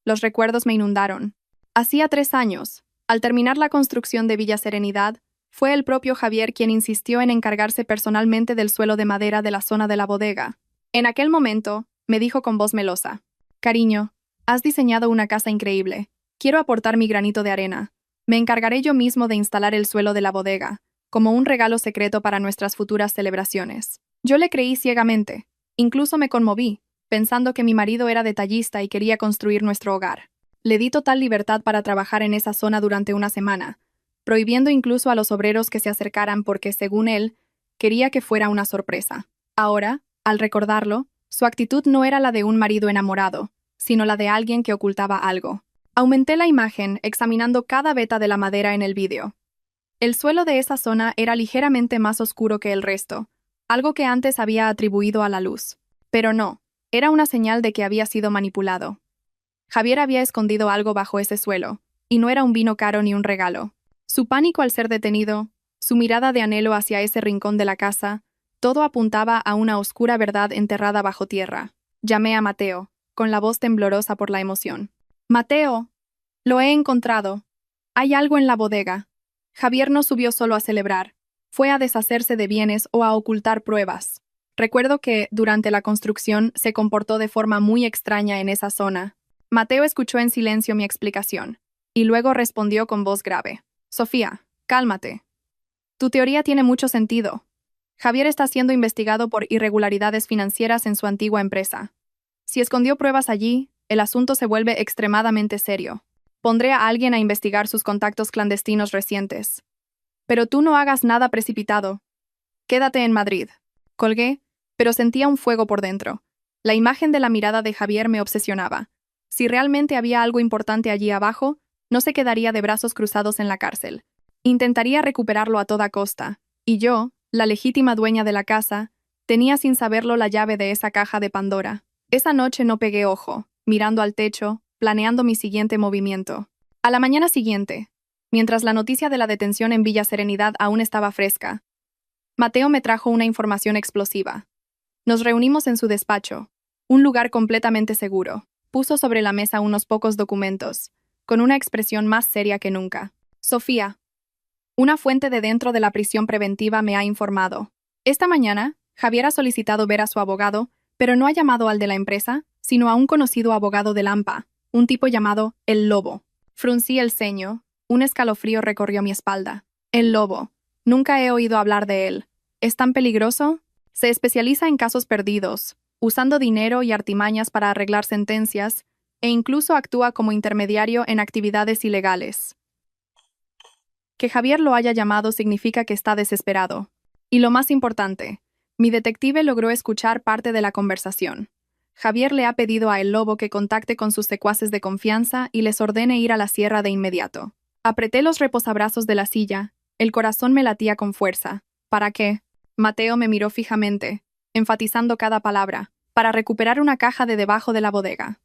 Los recuerdos me inundaron. Hacía 3 años, al terminar la construcción de Villa Serenidad, fue el propio Javier quien insistió en encargarse personalmente del suelo de madera de la zona de la bodega. En aquel momento, me dijo con voz melosa: Cariño, has diseñado una casa increíble. Quiero aportar mi granito de arena. Me encargaré yo mismo de instalar el suelo de la bodega, como un regalo secreto para nuestras futuras celebraciones. Yo le creí ciegamente. Incluso me conmoví, pensando que mi marido era detallista y quería construir nuestro hogar. Le di total libertad para trabajar en esa zona durante una semana, prohibiendo incluso a los obreros que se acercaran porque, según él, quería que fuera una sorpresa. Ahora, al recordarlo, su actitud no era la de un marido enamorado, sino la de alguien que ocultaba algo. Aumenté la imagen, examinando cada veta de la madera en el vídeo. El suelo de esa zona era ligeramente más oscuro que el resto, algo que antes había atribuido a la luz. Pero no, era una señal de que había sido manipulado. Javier había escondido algo bajo ese suelo, y no era un vino caro ni un regalo. Su pánico al ser detenido, su mirada de anhelo hacia ese rincón de la casa, todo apuntaba a una oscura verdad enterrada bajo tierra. Llamé a Mateo, con la voz temblorosa por la emoción. «Mateo, lo he encontrado. Hay algo en la bodega». Javier no subió solo a celebrar, fue a deshacerse de bienes o a ocultar pruebas. Recuerdo que, durante la construcción, se comportó de forma muy extraña en esa zona. Mateo escuchó en silencio mi explicación, y luego respondió con voz grave. «Sofía, cálmate. Tu teoría tiene mucho sentido. Javier está siendo investigado por irregularidades financieras en su antigua empresa. Si escondió pruebas allí, el asunto se vuelve extremadamente serio. Pondré a alguien a investigar sus contactos clandestinos recientes. Pero tú no hagas nada precipitado. Quédate en Madrid». Colgué, pero sentía un fuego por dentro. La imagen de la mirada de Javier me obsesionaba. Si realmente había algo importante allí abajo, no se quedaría de brazos cruzados en la cárcel. Intentaría recuperarlo a toda costa, y yo, la legítima dueña de la casa, tenía sin saberlo la llave de esa caja de Pandora. Esa noche no pegué ojo, mirando al techo, planeando mi siguiente movimiento. A la mañana siguiente, mientras la noticia de la detención en Villa Serenidad aún estaba fresca, Mateo me trajo una información explosiva. Nos reunimos en su despacho, un lugar completamente seguro. Puso sobre la mesa unos pocos documentos, con una expresión más seria que nunca. «Sofía, una fuente de dentro de la prisión preventiva me ha informado. Esta mañana, Javier ha solicitado ver a su abogado, pero no ha llamado al de la empresa, sino a un conocido abogado del AMPA, un tipo llamado El Lobo». Fruncí el ceño, un escalofrío recorrió mi espalda. El Lobo. Nunca he oído hablar de él. ¿Es tan peligroso? Se especializa en casos perdidos, usando dinero y artimañas para arreglar sentencias, e incluso actúa como intermediario en actividades ilegales. Que Javier lo haya llamado significa que está desesperado. Y lo más importante, mi detective logró escuchar parte de la conversación. Javier le ha pedido a El Lobo que contacte con sus secuaces de confianza y les ordene ir a la sierra de inmediato. Apreté los reposabrazos de la silla, el corazón me latía con fuerza. ¿Para qué? Mateo me miró fijamente, enfatizando cada palabra, para recuperar una caja de debajo de la bodega.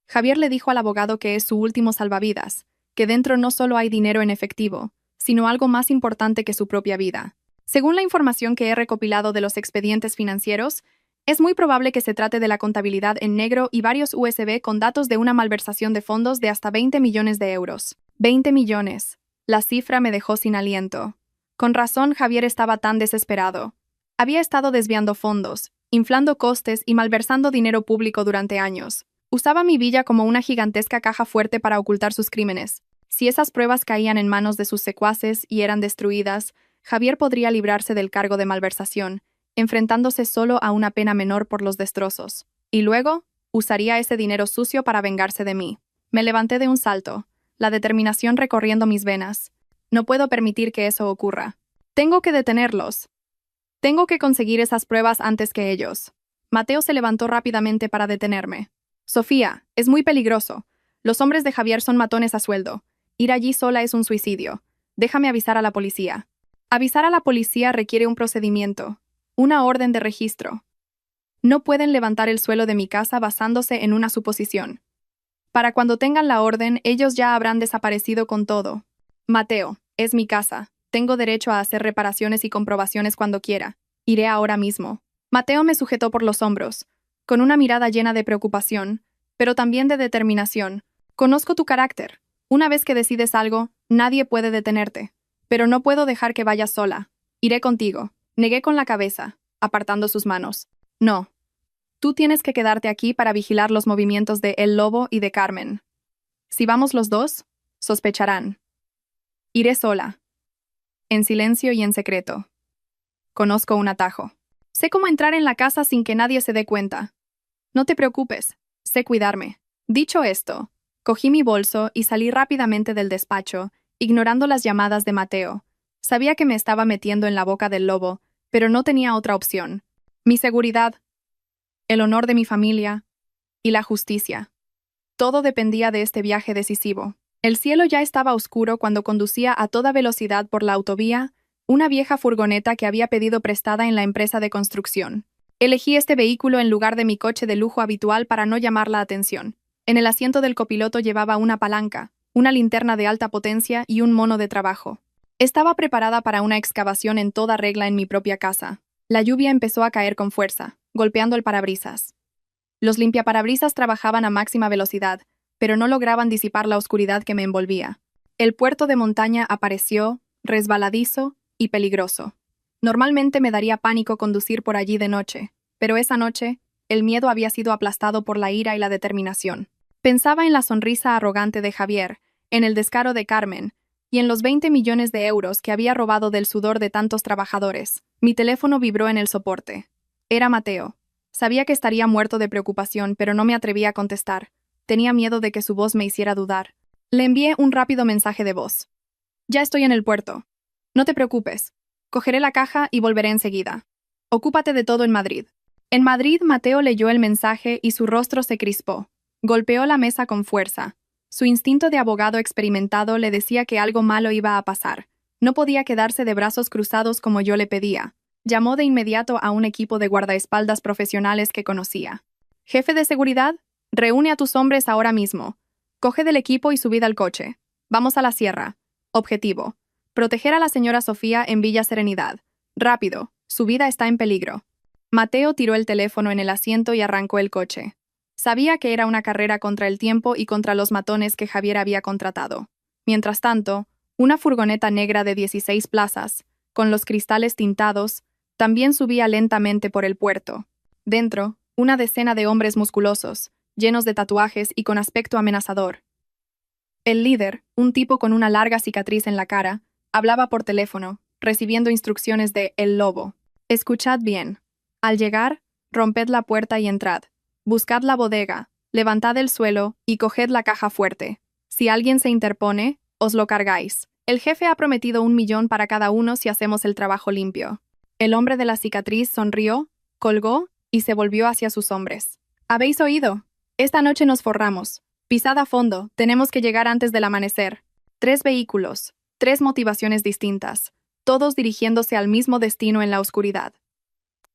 Javier le dijo al abogado que es su último salvavidas, que dentro no solo hay dinero en efectivo, sino algo más importante que su propia vida. Según la información que he recopilado de los expedientes financieros, es muy probable que se trate de la contabilidad en negro y varios USB con datos de una malversación de fondos de hasta 20 millones de euros. 20 millones. La cifra me dejó sin aliento. Con razón Javier estaba tan desesperado. Había estado desviando fondos, inflando costes y malversando dinero público durante años. Usaba mi villa como una gigantesca caja fuerte para ocultar sus crímenes. Si esas pruebas caían en manos de sus secuaces y eran destruidas, Javier podría librarse del cargo de malversación, enfrentándose solo a una pena menor por los destrozos. Y luego, usaría ese dinero sucio para vengarse de mí. Me levanté de un salto, la determinación recorriendo mis venas. No puedo permitir que eso ocurra. Tengo que detenerlos. Tengo que conseguir esas pruebas antes que ellos. Mateo se levantó rápidamente para detenerme. «Sofía, es muy peligroso. Los hombres de Javier son matones a sueldo. Ir allí sola es un suicidio. Déjame avisar a la policía». Avisar a la policía requiere un procedimiento, una orden de registro. No pueden levantar el suelo de mi casa basándose en una suposición. Para cuando tengan la orden, ellos ya habrán desaparecido con todo. Mateo, es mi casa. Tengo derecho a hacer reparaciones y comprobaciones cuando quiera. Iré ahora mismo. Mateo me sujetó por los hombros, con una mirada llena de preocupación, pero también de determinación. Conozco tu carácter. Una vez que decides algo, nadie puede detenerte. Pero no puedo dejar que vayas sola. Iré contigo. Negué con la cabeza, apartando sus manos. No. Tú tienes que quedarte aquí para vigilar los movimientos de El Lobo y de Carmen. Si vamos los dos, sospecharán. Iré sola. En silencio y en secreto. Conozco un atajo. Sé cómo entrar en la casa sin que nadie se dé cuenta. No te preocupes, sé cuidarme. Dicho esto, cogí mi bolso y salí rápidamente del despacho, ignorando las llamadas de Mateo. Sabía que me estaba metiendo en la boca del lobo, pero no tenía otra opción. Mi seguridad, el honor de mi familia y la justicia. Todo dependía de este viaje decisivo. El cielo ya estaba oscuro cuando conducía a toda velocidad por la autovía, una vieja furgoneta que había pedido prestada en la empresa de construcción. Elegí este vehículo en lugar de mi coche de lujo habitual para no llamar la atención. En el asiento del copiloto llevaba una palanca, una linterna de alta potencia y un mono de trabajo. Estaba preparada para una excavación en toda regla en mi propia casa. La lluvia empezó a caer con fuerza, golpeando el parabrisas. Los limpiaparabrisas trabajaban a máxima velocidad, pero no lograban disipar la oscuridad que me envolvía. El puerto de montaña apareció, resbaladizo y peligroso. Normalmente me daría pánico conducir por allí de noche, pero esa noche, el miedo había sido aplastado por la ira y la determinación. Pensaba en la sonrisa arrogante de Javier, en el descaro de Carmen, y en los 20 millones de euros que había robado del sudor de tantos trabajadores. Mi teléfono vibró en el soporte. Era Mateo. Sabía que estaría muerto de preocupación, pero no me atrevía a contestar. Tenía miedo de que su voz me hiciera dudar. Le envié un rápido mensaje de voz. Ya estoy en el puerto. No te preocupes. Cogeré la caja y volveré enseguida. Ocúpate de todo en Madrid. En Madrid, Mateo leyó el mensaje y su rostro se crispó. Golpeó la mesa con fuerza. Su instinto de abogado experimentado le decía que algo malo iba a pasar. No podía quedarse de brazos cruzados como yo le pedía. Llamó de inmediato a un equipo de guardaespaldas profesionales que conocía. «Jefe de seguridad, reúne a tus hombres ahora mismo. Coge del equipo y subid al coche. Vamos a la sierra. Objetivo: proteger a la señora Sofía en Villa Serenidad. Rápido, su vida está en peligro». Mateo tiró el teléfono en el asiento y arrancó el coche. Sabía que era una carrera contra el tiempo y contra los matones que Javier había contratado. Mientras tanto, una furgoneta negra de 16 plazas, con los cristales tintados, también subía lentamente por el puerto. Dentro, una decena de hombres musculosos, llenos de tatuajes y con aspecto amenazador. El líder, un tipo con una larga cicatriz en la cara, hablaba por teléfono, recibiendo instrucciones de El Lobo. «Escuchad bien. Al llegar, romped la puerta y entrad. Buscad la bodega, levantad el suelo y coged la caja fuerte. Si alguien se interpone, os lo cargáis. El jefe ha prometido 1 millón para cada uno si hacemos el trabajo limpio». El hombre de la cicatriz sonrió, colgó y se volvió hacia sus hombres. «¿Habéis oído? Esta noche nos forramos. Pisad a fondo, tenemos que llegar antes del amanecer». 3 vehículos, 3 motivaciones distintas, todos dirigiéndose al mismo destino en la oscuridad.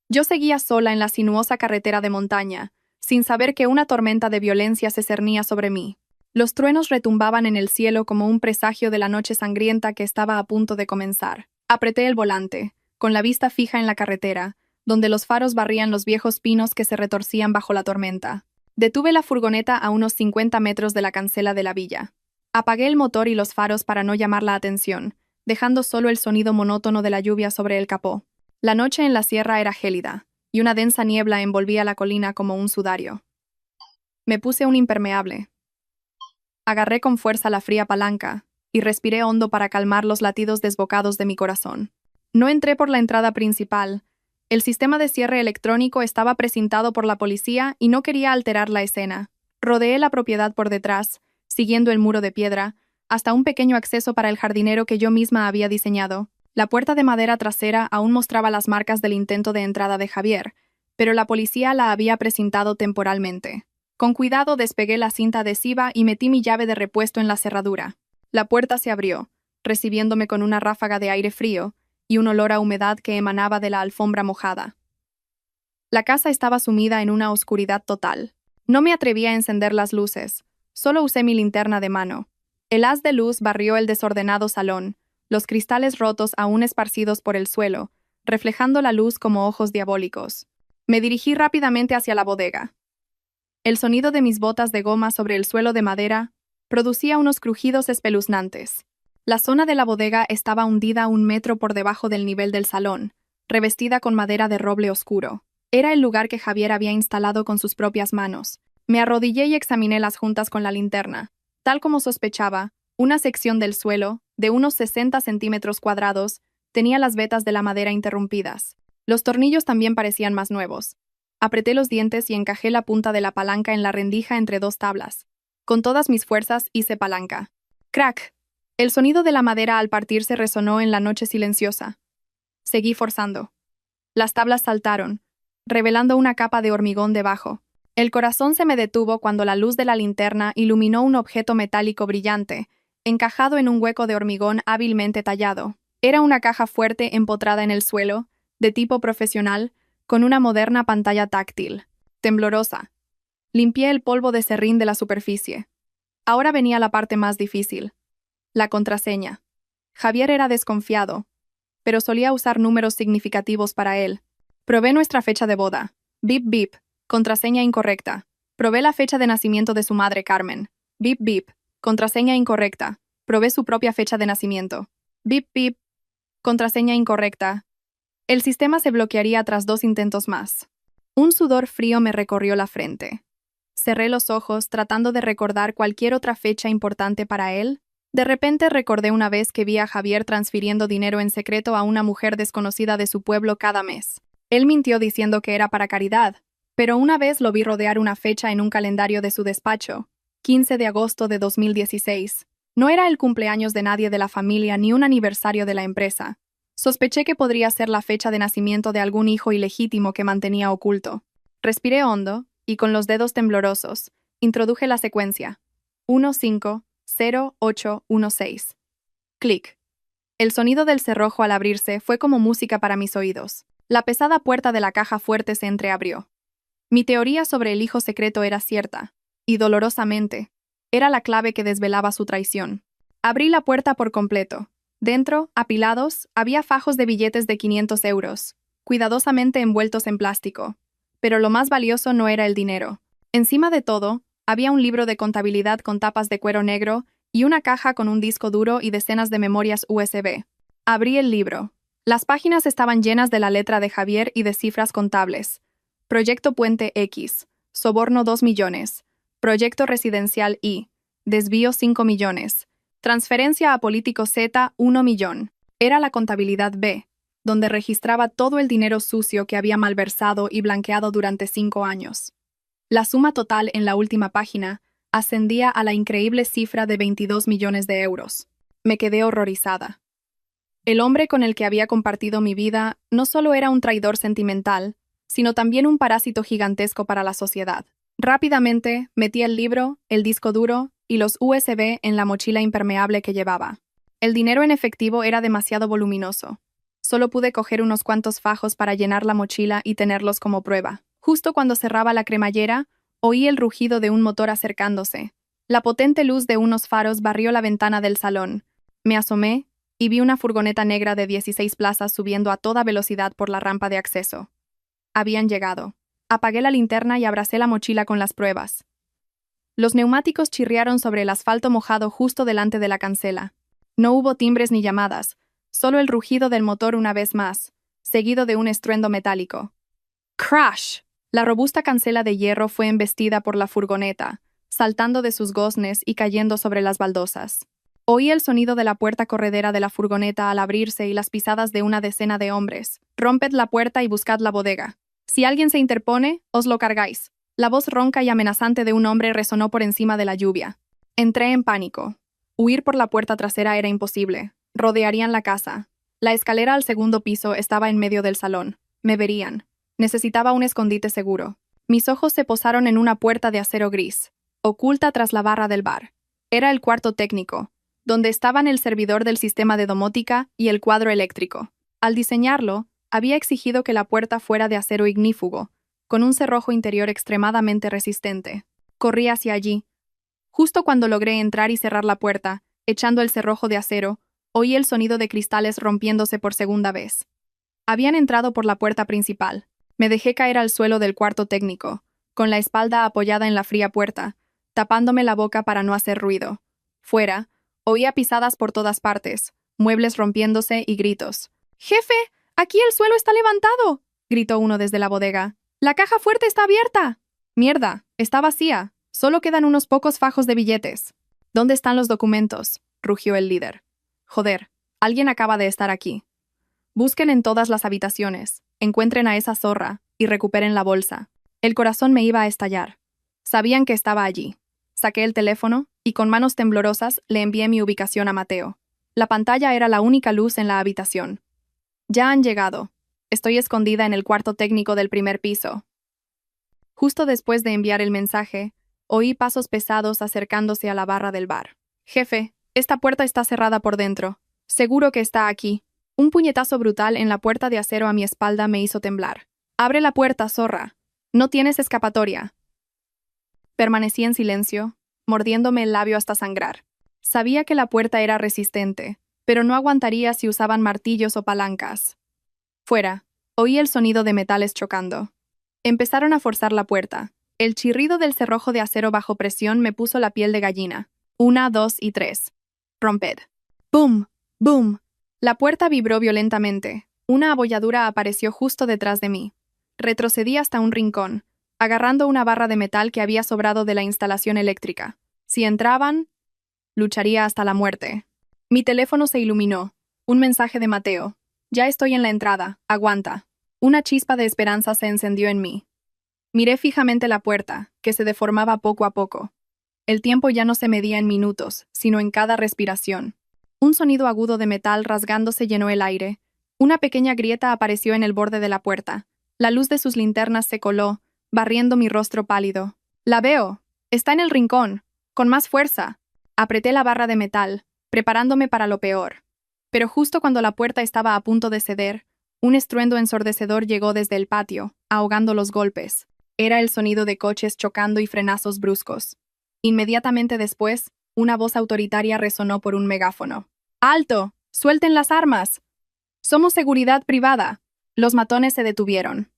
Yo seguía sola en la sinuosa carretera de montaña, sin saber que una tormenta de violencia se cernía sobre mí. Los truenos retumbaban en el cielo como un presagio de la noche sangrienta que estaba a punto de comenzar. Apreté el volante, con la vista fija en la carretera, donde los faros barrían los viejos pinos que se retorcían bajo la tormenta. Detuve la furgoneta a unos 50 metros de la cancela de la villa. Apagué el motor y los faros para no llamar la atención, dejando solo el sonido monótono de la lluvia sobre el capó. La noche en la sierra era gélida, y una densa niebla envolvía la colina como un sudario. Me puse un impermeable. Agarré con fuerza la fría palanca, y respiré hondo para calmar los latidos desbocados de mi corazón. No entré por la entrada principal. El sistema de cierre electrónico estaba precintado por la policía y no quería alterar la escena. Rodeé la propiedad por detrás, siguiendo el muro de piedra, hasta un pequeño acceso para el jardinero que yo misma había diseñado. La puerta de madera trasera aún mostraba las marcas del intento de entrada de Javier, pero la policía la había precintado temporalmente. Con cuidado despegué la cinta adhesiva y metí mi llave de repuesto en la cerradura. La puerta se abrió, recibiéndome con una ráfaga de aire frío y un olor a humedad que emanaba de la alfombra mojada. La casa estaba sumida en una oscuridad total. No me atreví a encender las luces, solo usé mi linterna de mano. El haz de luz barrió el desordenado salón, los cristales rotos aún esparcidos por el suelo, reflejando la luz como ojos diabólicos. Me dirigí rápidamente hacia la bodega. El sonido de mis botas de goma sobre el suelo de madera producía unos crujidos espeluznantes. La zona de la bodega estaba hundida 1 metro por debajo del nivel del salón, revestida con madera de roble oscuro. Era el lugar que Javier había instalado con sus propias manos. Me arrodillé y examiné las juntas con la linterna. Tal como sospechaba, una sección del suelo, de unos 60 centímetros cuadrados, tenía las vetas de la madera interrumpidas. Los tornillos también parecían más nuevos. Apreté los dientes y encajé la punta de la palanca en la rendija entre 2 tablas. Con todas mis fuerzas hice palanca. ¡Crack! El sonido de la madera al partirse resonó en la noche silenciosa. Seguí forzando. Las tablas saltaron, revelando una capa de hormigón debajo. El corazón se me detuvo cuando la luz de la linterna iluminó un objeto metálico brillante, encajado en un hueco de hormigón hábilmente tallado. Era una caja fuerte empotrada en el suelo, de tipo profesional, con una moderna pantalla táctil. Temblorosa. Limpié el polvo de serrín de la superficie. Ahora venía la parte más difícil. La contraseña. Javier era desconfiado, pero solía usar números significativos para él. Probé nuestra fecha de boda. Bip bip. Contraseña incorrecta. Probé la fecha de nacimiento de su madre, Carmen. Bip bip. Contraseña incorrecta. Probé su propia fecha de nacimiento. Bip bip. Contraseña incorrecta. El sistema se bloquearía tras 2 intentos más. Un sudor frío me recorrió la frente. Cerré los ojos tratando de recordar cualquier otra fecha importante para él. De repente recordé una vez que vi a Javier transfiriendo dinero en secreto a una mujer desconocida de su pueblo cada mes. Él mintió diciendo que era para caridad, pero una vez lo vi rodear una fecha en un calendario de su despacho, 15 de agosto de 2016. No era el cumpleaños de nadie de la familia ni un aniversario de la empresa. Sospeché que podría ser la fecha de nacimiento de algún hijo ilegítimo que mantenía oculto. Respiré hondo y con los dedos temblorosos, introduje la secuencia. 150816. Clic. El sonido del cerrojo al abrirse fue como música para mis oídos. La pesada puerta de la caja fuerte se entreabrió. Mi teoría sobre el hijo secreto era cierta, y dolorosamente, era la clave que desvelaba su traición. Abrí la puerta por completo. Dentro, apilados, había fajos de billetes de 500 euros, cuidadosamente envueltos en plástico. Pero lo más valioso no era el dinero. Encima de todo, había un libro de contabilidad con tapas de cuero negro y una caja con un disco duro y decenas de memorias USB. Abrí el libro. Las páginas estaban llenas de la letra de Javier y de cifras contables. Proyecto Puente X. Soborno 2 millones. Proyecto Residencial Y. Desvío 5 millones. Transferencia a político Z 1 millón. Era la contabilidad B, donde registraba todo el dinero sucio que había malversado y blanqueado durante 5 años. La suma total en la última página ascendía a la increíble cifra de 22 millones de euros. Me quedé horrorizada. El hombre con el que había compartido mi vida no solo era un traidor sentimental, sino también un parásito gigantesco para la sociedad. Rápidamente metí el libro, el disco duro y los USB en la mochila impermeable que llevaba. El dinero en efectivo era demasiado voluminoso. Solo pude coger unos cuantos fajos para llenar la mochila y tenerlos como prueba. Justo cuando cerraba la cremallera, oí el rugido de un motor acercándose. La potente luz de unos faros barrió la ventana del salón. Me asomé y vi una furgoneta negra de 16 plazas subiendo a toda velocidad por la rampa de acceso. Habían llegado. Apagué la linterna y abracé la mochila con las pruebas. Los neumáticos chirriaron sobre el asfalto mojado justo delante de la cancela. No hubo timbres ni llamadas, solo el rugido del motor una vez más, seguido de un estruendo metálico. ¡Crash! La robusta cancela de hierro fue embestida por la furgoneta, saltando de sus goznes y cayendo sobre las baldosas. Oí el sonido de la puerta corredera de la furgoneta al abrirse y las pisadas de una decena de hombres. «Romped la puerta y buscad la bodega. Si alguien se interpone, os lo cargáis». La voz ronca y amenazante de un hombre resonó por encima de la lluvia. Entré en pánico. Huir por la puerta trasera era imposible. Rodearían la casa. La escalera al segundo piso estaba en medio del salón. Me verían. Necesitaba un escondite seguro. Mis ojos se posaron en una puerta de acero gris, oculta tras la barra del bar. Era el cuarto técnico, donde estaban el servidor del sistema de domótica y el cuadro eléctrico. Al diseñarlo, había exigido que la puerta fuera de acero ignífugo, con un cerrojo interior extremadamente resistente. Corrí hacia allí. Justo cuando logré entrar y cerrar la puerta, echando el cerrojo de acero, oí el sonido de cristales rompiéndose por segunda vez. Habían entrado por la puerta principal. Me dejé caer al suelo del cuarto técnico, con la espalda apoyada en la fría puerta, tapándome la boca para no hacer ruido. Fuera, oía pisadas por todas partes, muebles rompiéndose y gritos. «¡Jefe! ¡Aquí el suelo está levantado!», gritó uno desde la bodega. «¡La caja fuerte está abierta!». «Mierda, está vacía. Solo quedan unos pocos fajos de billetes». «¿Dónde están los documentos?», rugió el líder. «Joder, alguien acaba de estar aquí. Busquen en todas las habitaciones, encuentren a esa zorra y recuperen la bolsa». El corazón me iba a estallar. Sabían que estaba allí. Saqué el teléfono y con manos temblorosas le envié mi ubicación a Mateo. La pantalla era la única luz en la habitación. «Ya han llegado. Estoy escondida en el cuarto técnico del primer piso». Justo después de enviar el mensaje, oí pasos pesados acercándose a la barra del bar. «Jefe, Esta puerta está cerrada por dentro. Seguro que está aquí. Un puñetazo brutal en la puerta de acero a mi espalda me hizo temblar. Abre la puerta, zorra. No tienes escapatoria. Permanecí en silencio, mordiéndome el labio hasta sangrar. Sabía que la puerta era resistente, pero no aguantaría si usaban martillos o palancas. Fuera, oí el sonido de metales chocando. Empezaron a forzar la puerta. El chirrido del cerrojo de acero bajo presión me puso la piel de gallina. 1, 2 y 3. Romped. ¡Bum! ¡Bum! La puerta vibró violentamente. Una abolladura apareció justo detrás de mí. Retrocedí hasta un rincón, agarrando una barra de metal que había sobrado de la instalación eléctrica. Si entraban, lucharía hasta la muerte. Mi teléfono se iluminó. Un mensaje de Mateo. Ya estoy en la entrada. Aguanta. Una chispa de esperanza se encendió en mí. Miré fijamente la puerta, que se deformaba poco a poco. El tiempo ya no se medía en minutos, sino en cada respiración. Un sonido agudo de metal rasgándose llenó el aire. Una pequeña grieta apareció en el borde de la puerta. La luz de sus linternas se coló, barriendo mi rostro pálido. «La veo. Está en el rincón. Con más fuerza». Apreté la barra de metal, preparándome para lo peor. Pero justo cuando la puerta estaba a punto de ceder, un estruendo ensordecedor llegó desde el patio, ahogando los golpes. Era el sonido de coches chocando y frenazos bruscos. Inmediatamente después, una voz autoritaria resonó por un megáfono. «¡Alto! ¡Suelten las armas! Somos seguridad privada». Los matones se detuvieron.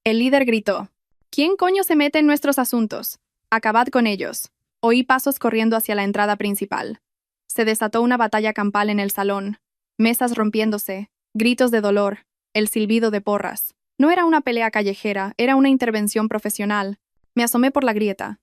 El líder gritó. «¿Quién coño se mete en nuestros asuntos? Acabad con ellos». Oí pasos corriendo hacia la entrada principal. Se desató una batalla campal en el salón, mesas rompiéndose, gritos de dolor, el silbido de porras. No era una pelea callejera, era una intervención profesional. Me asomé por la grieta.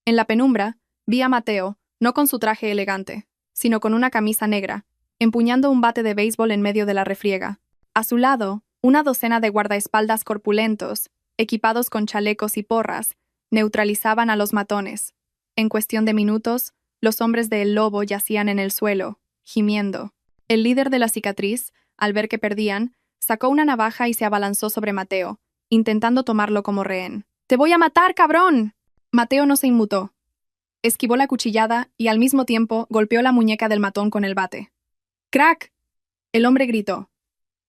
En la penumbra, vi a Mateo, no con su traje elegante, sino con una camisa negra, empuñando un bate de béisbol en medio de la refriega. A su lado, una docena de guardaespaldas corpulentos, equipados con chalecos y porras, neutralizaban a los matones. En cuestión de minutos, los hombres de El Lobo yacían en el suelo, gimiendo. El líder de la cicatriz, al ver que perdían, sacó una navaja y se abalanzó sobre Mateo, intentando tomarlo como rehén. «¡Te voy a matar, cabrón!». Mateo no se inmutó. Esquivó la cuchillada y al mismo tiempo golpeó la muñeca del matón con el bate. «¡Crack!». El hombre gritó.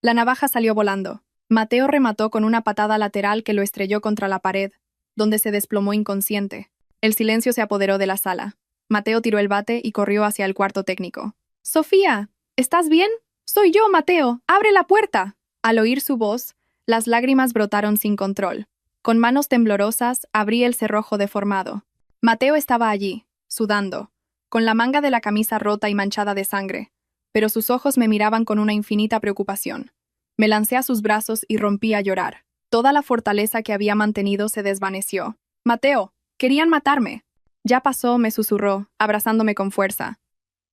La navaja salió volando. Mateo remató con una patada lateral que lo estrelló contra la pared, donde se desplomó inconsciente. El silencio se apoderó de la sala. Mateo tiró el bate y corrió hacia el cuarto técnico. «Sofía, ¿estás bien? Soy yo, Mateo. ¡Abre la puerta!». Al oír su voz, las lágrimas brotaron sin control. Con manos temblorosas, abrí el cerrojo deformado. Mateo estaba allí, sudando, con la manga de la camisa rota y manchada de sangre, pero sus ojos me miraban con una infinita preocupación. Me lancé a sus brazos y rompí a llorar. Toda la fortaleza que había mantenido se desvaneció. «Mateo, querían matarme». «Ya pasó», me susurró, abrazándome con fuerza.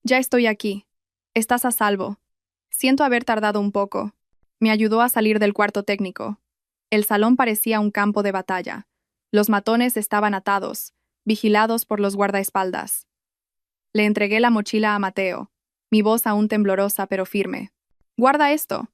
«Ya estoy aquí. Estás a salvo. Siento haber tardado un poco». Me ayudó a salir del cuarto técnico. El salón parecía un campo de batalla. Los matones estaban atados, vigilados por los guardaespaldas. Le entregué la mochila a Mateo, mi voz aún temblorosa pero firme. «Guarda esto.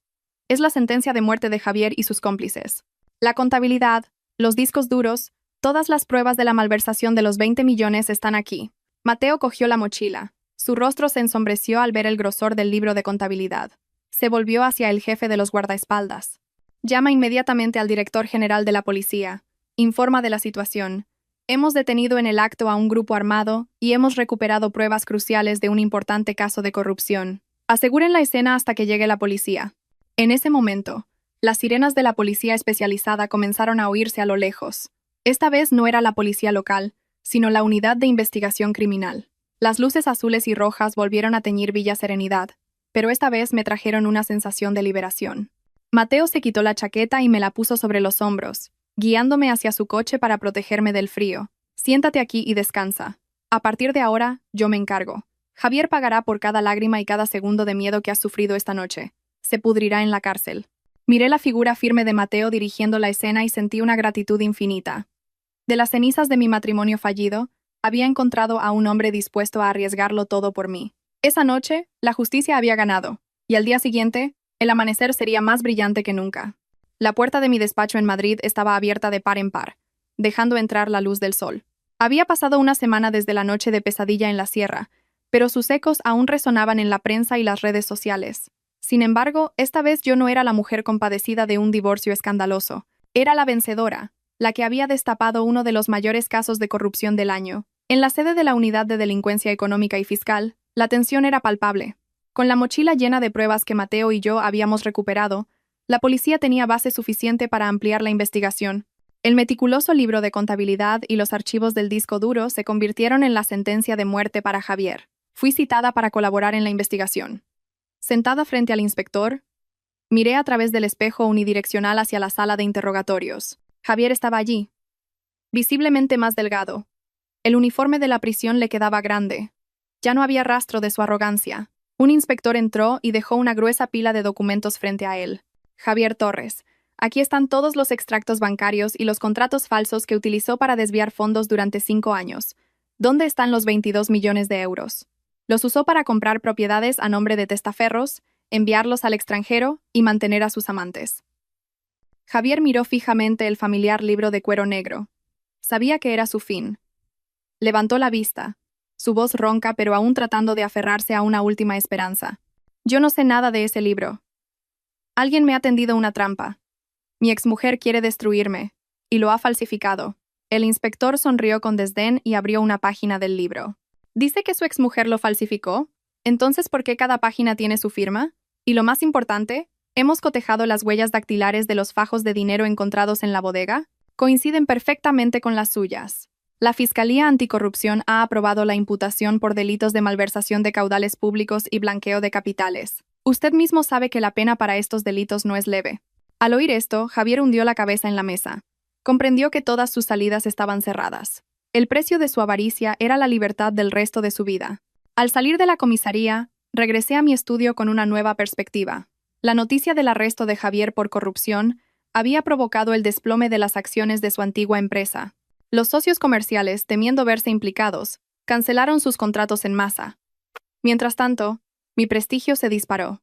Es la sentencia de muerte de Javier y sus cómplices. La contabilidad, los discos duros, todas las pruebas de la malversación de los 20 millones están aquí». Mateo cogió la mochila. Su rostro se ensombreció al ver el grosor del libro de contabilidad. Se volvió hacia el jefe de los guardaespaldas. «Llama inmediatamente al director general de la policía. Informa de la situación. Hemos detenido en el acto a un grupo armado y hemos recuperado pruebas cruciales de un importante caso de corrupción. Aseguren la escena hasta que llegue la policía». En ese momento, las sirenas de la policía especializada comenzaron a oírse a lo lejos. Esta vez no era la policía local, sino la unidad de investigación criminal. Las luces azules y rojas volvieron a teñir Villa Serenidad, pero esta vez me trajeron una sensación de liberación. Mateo se quitó la chaqueta y me la puso sobre los hombros, guiándome hacia su coche para protegerme del frío. «Siéntate aquí y descansa. A partir de ahora, yo me encargo. Javier pagará por cada lágrima y cada segundo de miedo que has sufrido esta noche. Se pudrirá en la cárcel». Miré la figura firme de Mateo dirigiendo la escena y sentí una gratitud infinita. De las cenizas de mi matrimonio fallido, había encontrado a un hombre dispuesto a arriesgarlo todo por mí. Esa noche, la justicia había ganado, y al día siguiente, el amanecer sería más brillante que nunca. La puerta de mi despacho en Madrid estaba abierta de par en par, dejando entrar la luz del sol. Había pasado una semana desde la noche de pesadilla en la sierra, pero sus ecos aún resonaban en la prensa y las redes sociales. Sin embargo, esta vez yo no era la mujer compadecida de un divorcio escandaloso. Era la vencedora, la que había destapado uno de los mayores casos de corrupción del año. En la sede de la Unidad de Delincuencia Económica y Fiscal, la tensión era palpable. Con la mochila llena de pruebas que Mateo y yo habíamos recuperado, la policía tenía base suficiente para ampliar la investigación. El meticuloso libro de contabilidad y los archivos del disco duro se convirtieron en la sentencia de muerte para Javier. Fui citada para colaborar en la investigación. Sentada frente al inspector, miré a través del espejo unidireccional hacia la sala de interrogatorios. Javier estaba allí, visiblemente más delgado. El uniforme de la prisión le quedaba grande. Ya no había rastro de su arrogancia. Un inspector entró y dejó una gruesa pila de documentos frente a él. Javier Torres, aquí están todos los extractos bancarios y los contratos falsos que utilizó para desviar fondos durante 5 años. ¿Dónde están los 22 millones de euros? Los usó para comprar propiedades a nombre de testaferros, enviarlos al extranjero y mantener a sus amantes. Javier miró fijamente el familiar libro de cuero negro. Sabía que era su fin. Levantó la vista, su voz ronca pero aún tratando de aferrarse a una última esperanza. Yo no sé nada de ese libro. Alguien me ha tendido una trampa. Mi exmujer quiere destruirme, y lo ha falsificado. El inspector sonrió con desdén y abrió una página del libro. ¿Dice que su exmujer lo falsificó? Entonces, ¿por qué cada página tiene su firma? Y lo más importante, hemos cotejado las huellas dactilares de los fajos de dinero encontrados en la bodega. Coinciden perfectamente con las suyas. La Fiscalía Anticorrupción ha aprobado la imputación por delitos de malversación de caudales públicos y blanqueo de capitales. Usted mismo sabe que la pena para estos delitos no es leve. Al oír esto, Javier hundió la cabeza en la mesa. Comprendió que todas sus salidas estaban cerradas. El precio de su avaricia era la libertad del resto de su vida. Al salir de la comisaría, regresé a mi estudio con una nueva perspectiva. La noticia del arresto de Javier por corrupción había provocado el desplome de las acciones de su antigua empresa. Los socios comerciales, temiendo verse implicados, cancelaron sus contratos en masa. Mientras tanto, mi prestigio se disparó.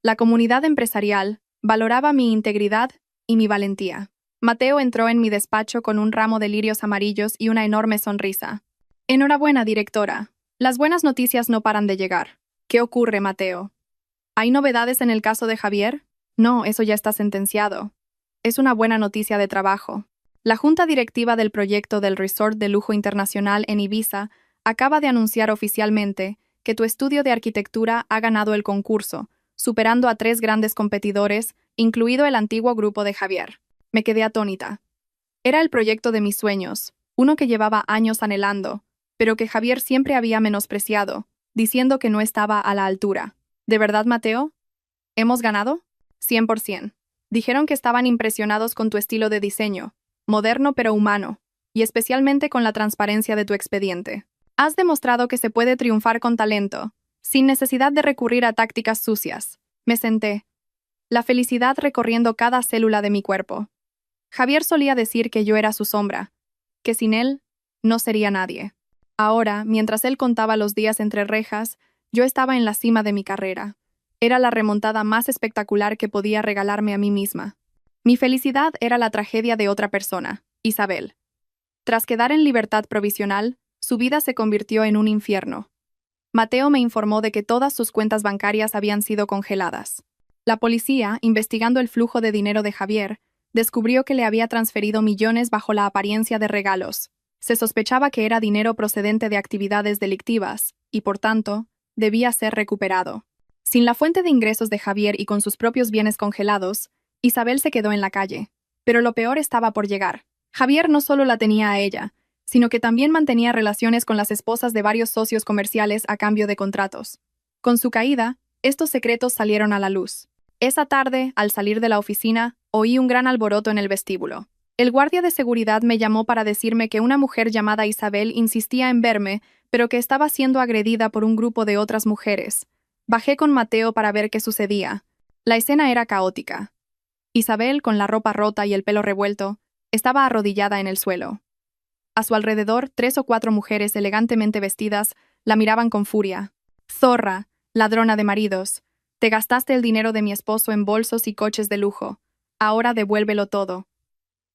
La comunidad empresarial valoraba mi integridad y mi valentía. Mateo entró en mi despacho con un ramo de lirios amarillos y una enorme sonrisa. Enhorabuena, directora. Las buenas noticias no paran de llegar. ¿Qué ocurre, Mateo? ¿Hay novedades en el caso de Javier? No, eso ya está sentenciado. Es una buena noticia de trabajo. La junta directiva del proyecto del Resort de Lujo Internacional en Ibiza acaba de anunciar oficialmente que tu estudio de arquitectura ha ganado el concurso, superando a 3 grandes competidores, incluido el antiguo grupo de Javier. Me quedé atónita. Era el proyecto de mis sueños, uno que llevaba años anhelando, pero que Javier siempre había menospreciado, diciendo que no estaba a la altura. ¿De verdad, Mateo? ¿Hemos ganado? 100%. Dijeron que estaban impresionados con tu estilo de diseño, moderno pero humano, y especialmente con la transparencia de tu expediente. Has demostrado que se puede triunfar con talento, sin necesidad de recurrir a tácticas sucias. Me senté, la felicidad recorriendo cada célula de mi cuerpo. Javier solía decir que yo era su sombra, que sin él no sería nadie. Ahora, mientras él contaba los días entre rejas, yo estaba en la cima de mi carrera. Era la remontada más espectacular que podía regalarme a mí misma. Mi felicidad era la tragedia de otra persona, Isabel. Tras quedar en libertad provisional, su vida se convirtió en un infierno. Mateo me informó de que todas sus cuentas bancarias habían sido congeladas. La policía, investigando el flujo de dinero de Javier, descubrió que le había transferido millones bajo la apariencia de regalos. Se sospechaba que era dinero procedente de actividades delictivas y, por tanto, debía ser recuperado. Sin la fuente de ingresos de Javier y con sus propios bienes congelados, Isabel se quedó en la calle. Pero lo peor estaba por llegar. Javier no solo la tenía a ella, sino que también mantenía relaciones con las esposas de varios socios comerciales a cambio de contratos. Con su caída, estos secretos salieron a la luz. Esa tarde, al salir de la oficina, oí un gran alboroto en el vestíbulo. El guardia de seguridad me llamó para decirme que una mujer llamada Isabel insistía en verme, pero que estaba siendo agredida por un grupo de otras mujeres. Bajé con Mateo para ver qué sucedía. La escena era caótica. Isabel, con la ropa rota y el pelo revuelto, estaba arrodillada en el suelo. A su alrededor, 3 o 4 mujeres elegantemente vestidas la miraban con furia. «Zorra, ladrona de maridos, te gastaste el dinero de mi esposo en bolsos y coches de lujo. Ahora devuélvelo todo».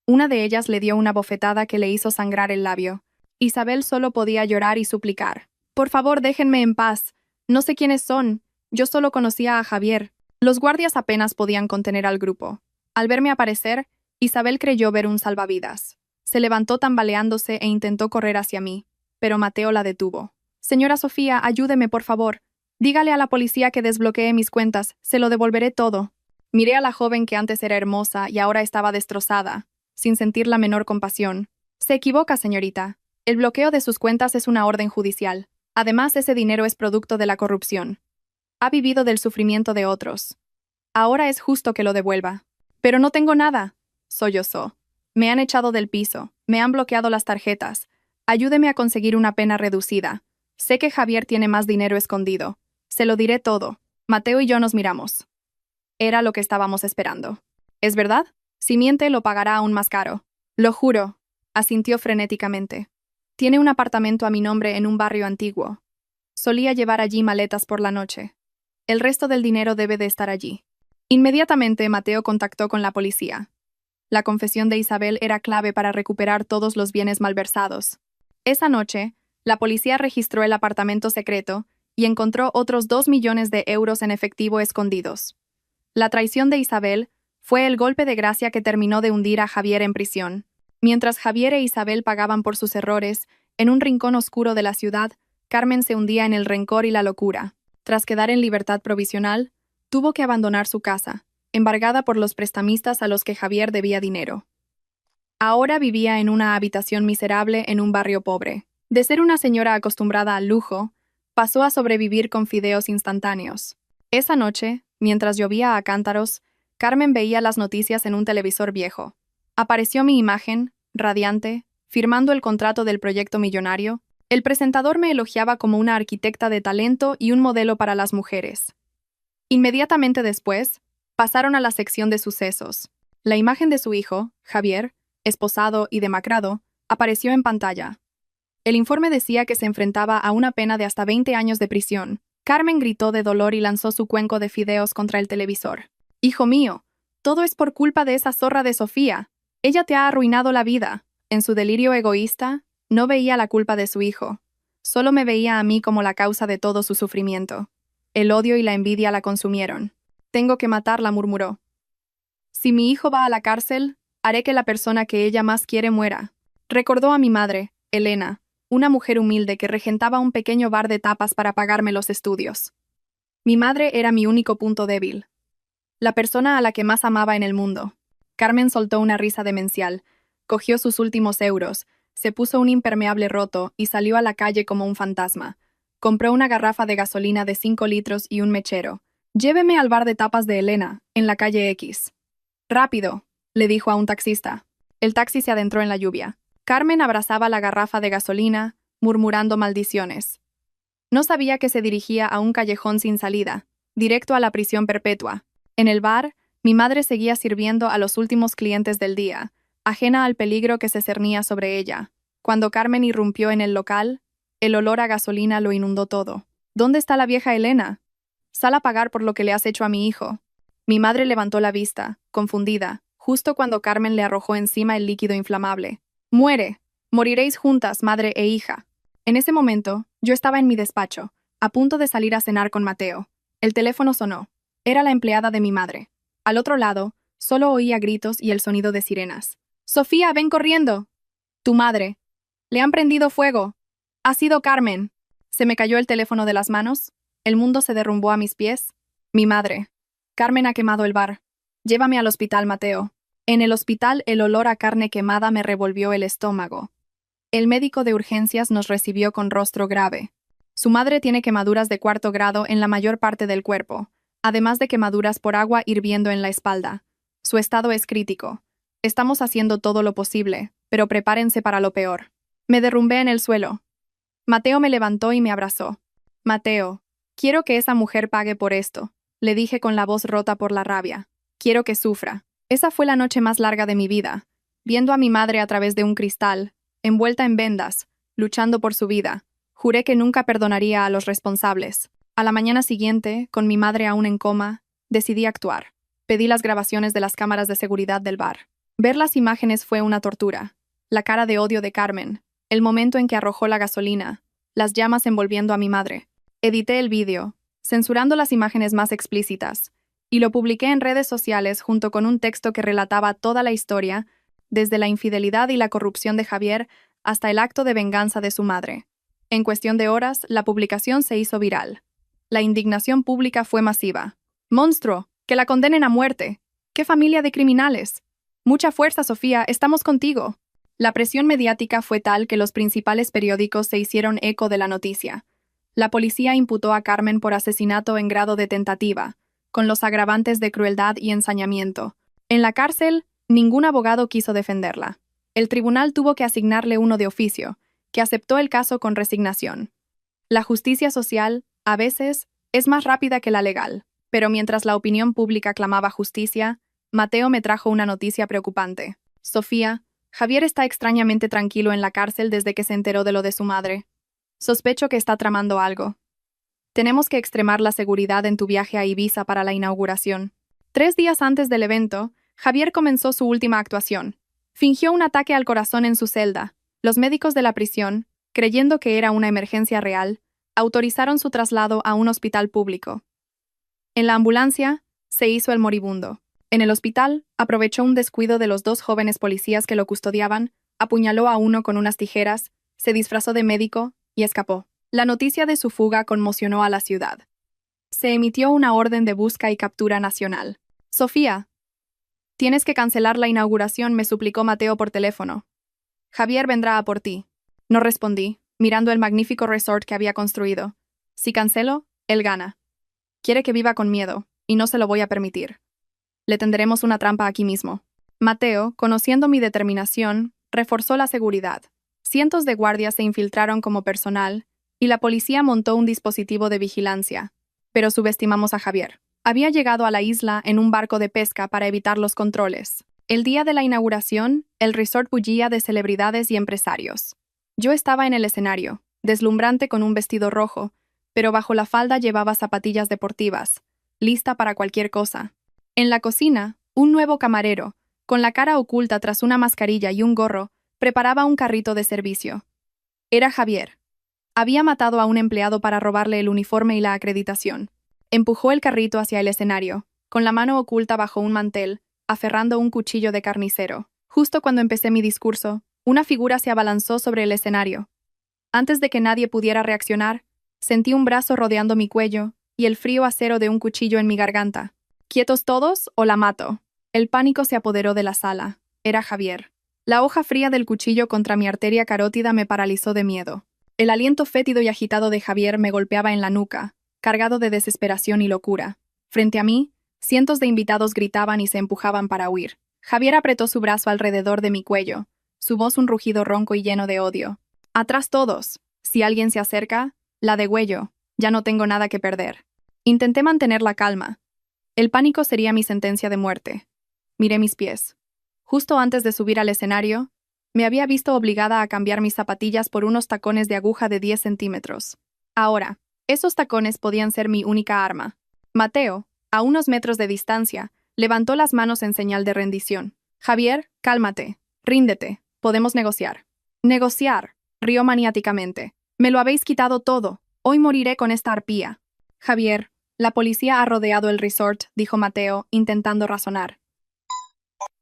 Una de ellas le dio una bofetada que le hizo sangrar el labio. Isabel solo podía llorar y suplicar. Por favor, déjenme en paz. No sé quiénes son. Yo solo conocía a Javier. Los guardias apenas podían contener al grupo. Al verme aparecer, Isabel creyó ver un salvavidas. Se levantó tambaleándose e intentó correr hacia mí, pero Mateo la detuvo. Señora Sofía, ayúdeme, por favor. Dígale a la policía que desbloquee mis cuentas, se lo devolveré todo. Miré a la joven que antes era hermosa y ahora estaba destrozada, sin sentir la menor compasión. Se equivoca, señorita. El bloqueo de sus cuentas es una orden judicial. Además, ese dinero es producto de la corrupción. Ha vivido del sufrimiento de otros. Ahora es justo que lo devuelva. Pero no tengo nada, sollozó. Me han echado del piso, me han bloqueado las tarjetas. Ayúdeme a conseguir una pena reducida. Sé que Javier tiene más dinero escondido. Se lo diré todo. Mateo y yo nos miramos. Era lo que estábamos esperando. ¿Es verdad? Si miente, lo pagará aún más caro. Lo juro, asintió frenéticamente. Tiene un apartamento a mi nombre en un barrio antiguo. Solía llevar allí maletas por la noche. El resto del dinero debe de estar allí. Inmediatamente Mateo contactó con la policía. La confesión de Isabel era clave para recuperar todos los bienes malversados. Esa noche, la policía registró el apartamento secreto y encontró otros 2 millones de euros en efectivo escondidos. La traición de Isabel fue el golpe de gracia que terminó de hundir a Javier en prisión. Mientras Javier e Isabel pagaban por sus errores, en un rincón oscuro de la ciudad, Carmen se hundía en el rencor y la locura. Tras quedar en libertad provisional, tuvo que abandonar su casa, embargada por los prestamistas a los que Javier debía dinero. Ahora vivía en una habitación miserable en un barrio pobre. De ser una señora acostumbrada al lujo, pasó a sobrevivir con fideos instantáneos. Esa noche, mientras llovía a cántaros, Carmen veía las noticias en un televisor viejo. Apareció mi imagen, radiante, firmando el contrato del proyecto millonario. El presentador me elogiaba como una arquitecta de talento y un modelo para las mujeres. Inmediatamente después, pasaron a la sección de sucesos. La imagen de su hijo, Javier, esposado y demacrado, apareció en pantalla. El informe decía que se enfrentaba a una pena de hasta 20 años de prisión. Carmen gritó de dolor y lanzó su cuenco de fideos contra el televisor. «Hijo mío, todo es por culpa de esa zorra de Sofía. Ella te ha arruinado la vida». En su delirio egoísta, no veía la culpa de su hijo. Solo me veía a mí como la causa de todo su sufrimiento. El odio y la envidia la consumieron. «Tengo que matarla», murmuró. «Si mi hijo va a la cárcel, haré que la persona que ella más quiere muera». Recordó a mi madre, Elena, una mujer humilde que regentaba un pequeño bar de tapas para pagarme los estudios. Mi madre era mi único punto débil. La persona a la que más amaba en el mundo. Carmen soltó una risa demencial, cogió sus últimos euros, se puso un impermeable roto y salió a la calle como un fantasma. Compró una garrafa de gasolina de 5 litros y un mechero. «Lléveme al bar de tapas de Elena, en la calle X». «Rápido», le dijo a un taxista. El taxi se adentró en la lluvia. Carmen abrazaba la garrafa de gasolina, murmurando maldiciones. No sabía que se dirigía a un callejón sin salida, directo a la prisión perpetua. En el bar, mi madre seguía sirviendo a los últimos clientes del día, ajena al peligro que se cernía sobre ella. Cuando Carmen irrumpió en el local, el olor a gasolina lo inundó todo. «¿Dónde está la vieja Elena? Sal a pagar por lo que le has hecho a mi hijo». Mi madre levantó la vista, confundida, justo cuando Carmen le arrojó encima el líquido inflamable. «Muere. Moriréis juntas, madre e hija». En ese momento, yo estaba en mi despacho, a punto de salir a cenar con Mateo. El teléfono sonó. Era la empleada de mi madre. Al otro lado, solo oía gritos y el sonido de sirenas. «Sofía, ven corriendo». «Tu madre. Le han prendido fuego. Ha sido Carmen». Se me cayó el teléfono de las manos. El mundo se derrumbó a mis pies. Mi madre. «Carmen ha quemado el bar. Llévame al hospital, Mateo». En el hospital, el olor a carne quemada me revolvió el estómago. El médico de urgencias nos recibió con rostro grave. Su madre tiene quemaduras de 4º grado en la mayor parte del cuerpo, además de quemaduras por agua hirviendo en la espalda. Su estado es crítico. Estamos haciendo todo lo posible, pero prepárense para lo peor. Me derrumbé en el suelo. Mateo me levantó y me abrazó. «Mateo, quiero que esa mujer pague por esto», le dije con la voz rota por la rabia. «Quiero que sufra». Esa fue la noche más larga de mi vida, viendo a mi madre a través de un cristal, envuelta en vendas, luchando por su vida. Juré que nunca perdonaría a los responsables. A la mañana siguiente, con mi madre aún en coma, decidí actuar. Pedí las grabaciones de las cámaras de seguridad del bar. Ver las imágenes fue una tortura. La cara de odio de Carmen, el momento en que arrojó la gasolina, las llamas envolviendo a mi madre. Edité el vídeo, censurando las imágenes más explícitas, y lo publiqué en redes sociales junto con un texto que relataba toda la historia, desde la infidelidad y la corrupción de Javier hasta el acto de venganza de su madre. En cuestión de horas, la publicación se hizo viral. La indignación pública fue masiva. ¡Monstruo! ¡Que la condenen a muerte! ¡Qué familia de criminales! Mucha fuerza, Sofía, estamos contigo. La presión mediática fue tal que los principales periódicos se hicieron eco de la noticia. La policía imputó a Carmen por asesinato en grado de tentativa, con los agravantes de crueldad y ensañamiento. En la cárcel, ningún abogado quiso defenderla. El tribunal tuvo que asignarle uno de oficio, que aceptó el caso con resignación. La justicia social, a veces, es más rápida que la legal, pero mientras la opinión pública clamaba justicia, Mateo me trajo una noticia preocupante. Sofía, Javier está extrañamente tranquilo en la cárcel desde que se enteró de lo de su madre. Sospecho que está tramando algo. Tenemos que extremar la seguridad en tu viaje a Ibiza para la inauguración. 3 días antes del evento, Javier comenzó su última actuación. Fingió un ataque al corazón en su celda. Los médicos de la prisión, creyendo que era una emergencia real, autorizaron su traslado a un hospital público. En la ambulancia, se hizo el moribundo. En el hospital, aprovechó un descuido de los 2 jóvenes policías que lo custodiaban, apuñaló a uno con unas tijeras, se disfrazó de médico y escapó. La noticia de su fuga conmocionó a la ciudad. Se emitió una orden de busca y captura nacional. Sofía, tienes que cancelar la inauguración, me suplicó Mateo por teléfono. Javier vendrá a por ti. No respondí, mirando el magnífico resort que había construido. Si cancelo, él gana. Quiere que viva con miedo, y no se lo voy a permitir. Le tenderemos una trampa aquí mismo. Mateo, conociendo mi determinación, reforzó la seguridad. Cientos de guardias se infiltraron como personal, y la policía montó un dispositivo de vigilancia. Pero subestimamos a Javier. Había llegado a la isla en un barco de pesca para evitar los controles. El día de la inauguración, el resort bullía de celebridades y empresarios. Yo estaba en el escenario, deslumbrante con un vestido rojo, pero bajo la falda llevaba zapatillas deportivas, lista para cualquier cosa. En la cocina, un nuevo camarero, con la cara oculta tras una mascarilla y un gorro, preparaba un carrito de servicio. Era Javier. Había matado a un empleado para robarle el uniforme y la acreditación. Empujó el carrito hacia el escenario, con la mano oculta bajo un mantel, aferrando un cuchillo de carnicero. Justo cuando empecé mi discurso, una figura se abalanzó sobre el escenario. Antes de que nadie pudiera reaccionar, sentí un brazo rodeando mi cuello y el frío acero de un cuchillo en mi garganta. ¿Quietos todos o la mato? El pánico se apoderó de la sala. Era Javier. La hoja fría del cuchillo contra mi arteria carótida me paralizó de miedo. El aliento fétido y agitado de Javier me golpeaba en la nuca, cargado de desesperación y locura. Frente a mí, cientos de invitados gritaban y se empujaban para huir. Javier apretó su brazo alrededor de mi cuello, su voz un rugido ronco y lleno de odio. «Atrás todos. Si alguien se acerca, la degüello. Ya no tengo nada que perder». Intenté mantener la calma. El pánico sería mi sentencia de muerte. Miré mis pies. Justo antes de subir al escenario, me había visto obligada a cambiar mis zapatillas por unos tacones de aguja de 10 centímetros. Ahora, esos tacones podían ser mi única arma. Mateo, a unos metros de distancia, levantó las manos en señal de rendición. «Javier, cálmate. Ríndete. Podemos negociar». «¿Negociar?», rió maniáticamente. «Me lo habéis quitado todo. Hoy moriré con esta arpía». «Javier, la policía ha rodeado el resort», dijo Mateo, intentando razonar.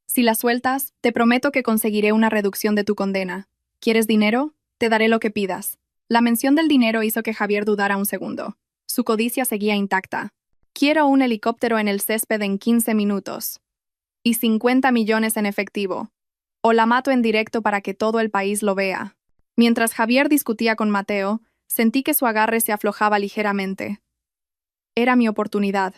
«Si la sueltas, te prometo que conseguiré una reducción de tu condena. ¿Quieres dinero? Te daré lo que pidas». La mención del dinero hizo que Javier dudara un segundo. Su codicia seguía intacta. «Quiero un helicóptero en el césped en 15 minutos. Y 50 millones en efectivo. O la mato en directo para que todo el país lo vea». Mientras Javier discutía con Mateo, sentí que su agarre se aflojaba ligeramente. Era mi oportunidad.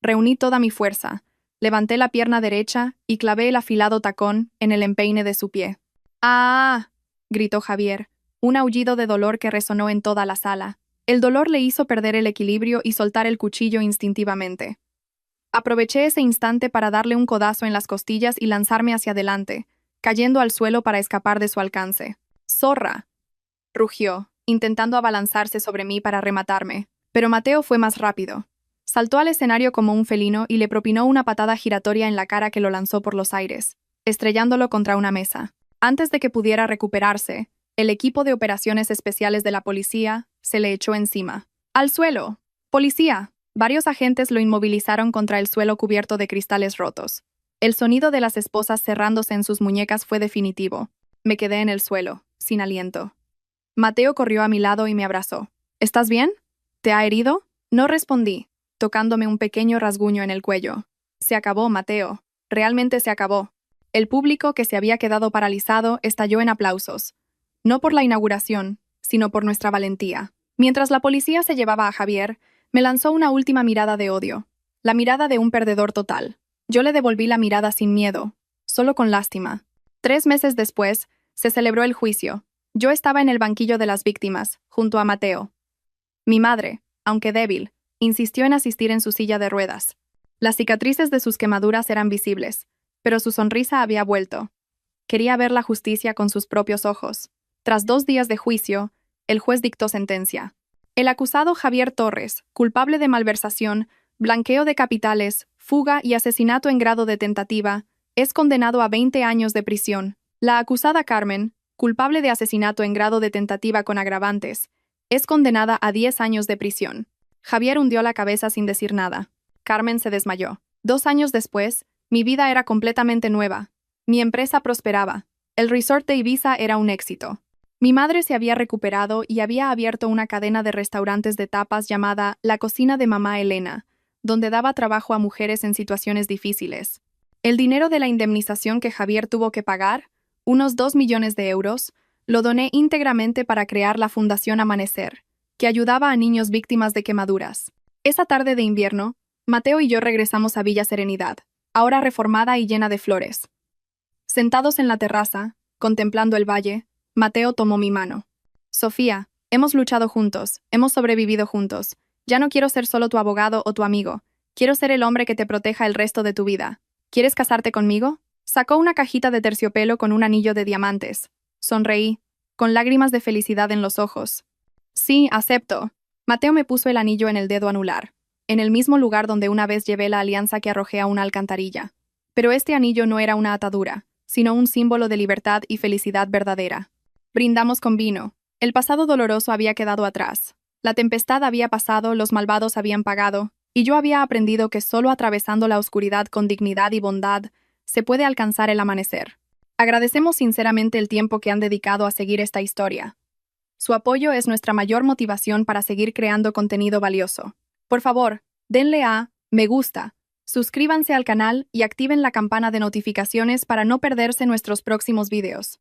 Reuní toda mi fuerza. Levanté la pierna derecha y clavé el afilado tacón en el empeine de su pie. «¡Ah!», gritó Javier, un aullido de dolor que resonó en toda la sala. El dolor le hizo perder el equilibrio y soltar el cuchillo instintivamente. Aproveché ese instante para darle un codazo en las costillas y lanzarme hacia adelante, cayendo al suelo para escapar de su alcance. «¡Zorra!», rugió, intentando abalanzarse sobre mí para rematarme. Pero Mateo fue más rápido. Saltó al escenario como un felino y le propinó una patada giratoria en la cara que lo lanzó por los aires, estrellándolo contra una mesa. Antes de que pudiera recuperarse, El equipo de operaciones especiales de la policía se le echó encima. ¡Al suelo! ¡Policía! Varios agentes lo inmovilizaron contra el suelo cubierto de cristales rotos. El sonido de las esposas cerrándose en sus muñecas fue definitivo. Me quedé en el suelo, sin aliento. Mateo corrió a mi lado y me abrazó. ¿Estás bien? ¿Te ha herido? No respondí, tocándome un pequeño rasguño en el cuello. Se acabó, Mateo. Realmente se acabó. El público, que se había quedado paralizado, estalló en aplausos. No por la inauguración, sino por nuestra valentía. Mientras la policía se llevaba a Javier, me lanzó una última mirada de odio. La mirada de un perdedor total. Yo le devolví la mirada sin miedo, solo con lástima. 3 meses después, se celebró el juicio. Yo estaba en el banquillo de las víctimas, junto a Mateo. Mi madre, aunque débil, insistió en asistir en su silla de ruedas. Las cicatrices de sus quemaduras eran visibles, pero su sonrisa había vuelto. Quería ver la justicia con sus propios ojos. Tras 2 días de juicio, el juez dictó sentencia. El acusado Javier Torres, culpable de malversación, blanqueo de capitales, fuga y asesinato en grado de tentativa, es condenado a 20 años de prisión. La acusada Carmen, culpable de asesinato en grado de tentativa con agravantes, es condenada a 10 años de prisión. Javier hundió la cabeza sin decir nada. Carmen se desmayó. 2 años después, mi vida era completamente nueva. Mi empresa prosperaba. El resort de Ibiza era un éxito. Mi madre se había recuperado y había abierto una cadena de restaurantes de tapas llamada La Cocina de Mamá Elena, donde daba trabajo a mujeres en situaciones difíciles. El dinero de la indemnización que Javier tuvo que pagar, unos 2 millones de euros, lo doné íntegramente para crear la Fundación Amanecer, que ayudaba a niños víctimas de quemaduras. Esa tarde de invierno, Mateo y yo regresamos a Villa Serenidad, ahora reformada y llena de flores. Sentados en la terraza, contemplando el valle, Mateo tomó mi mano. Sofía, hemos luchado juntos, hemos sobrevivido juntos. Ya no quiero ser solo tu abogado o tu amigo. Quiero ser el hombre que te proteja el resto de tu vida. ¿Quieres casarte conmigo? Sacó una cajita de terciopelo con un anillo de diamantes. Sonreí, con lágrimas de felicidad en los ojos. Sí, acepto. Mateo me puso el anillo en el dedo anular, en el mismo lugar donde una vez llevé la alianza que arrojé a una alcantarilla. Pero este anillo no era una atadura, sino un símbolo de libertad y felicidad verdadera. Brindamos con vino. El pasado doloroso había quedado atrás. La tempestad había pasado, los malvados habían pagado, y yo había aprendido que solo atravesando la oscuridad con dignidad y bondad se puede alcanzar el amanecer. Agradecemos sinceramente el tiempo que han dedicado a seguir esta historia. Su apoyo es nuestra mayor motivación para seguir creando contenido valioso. Por favor, denle a me gusta, suscríbanse al canal y activen la campana de notificaciones para no perderse nuestros próximos videos.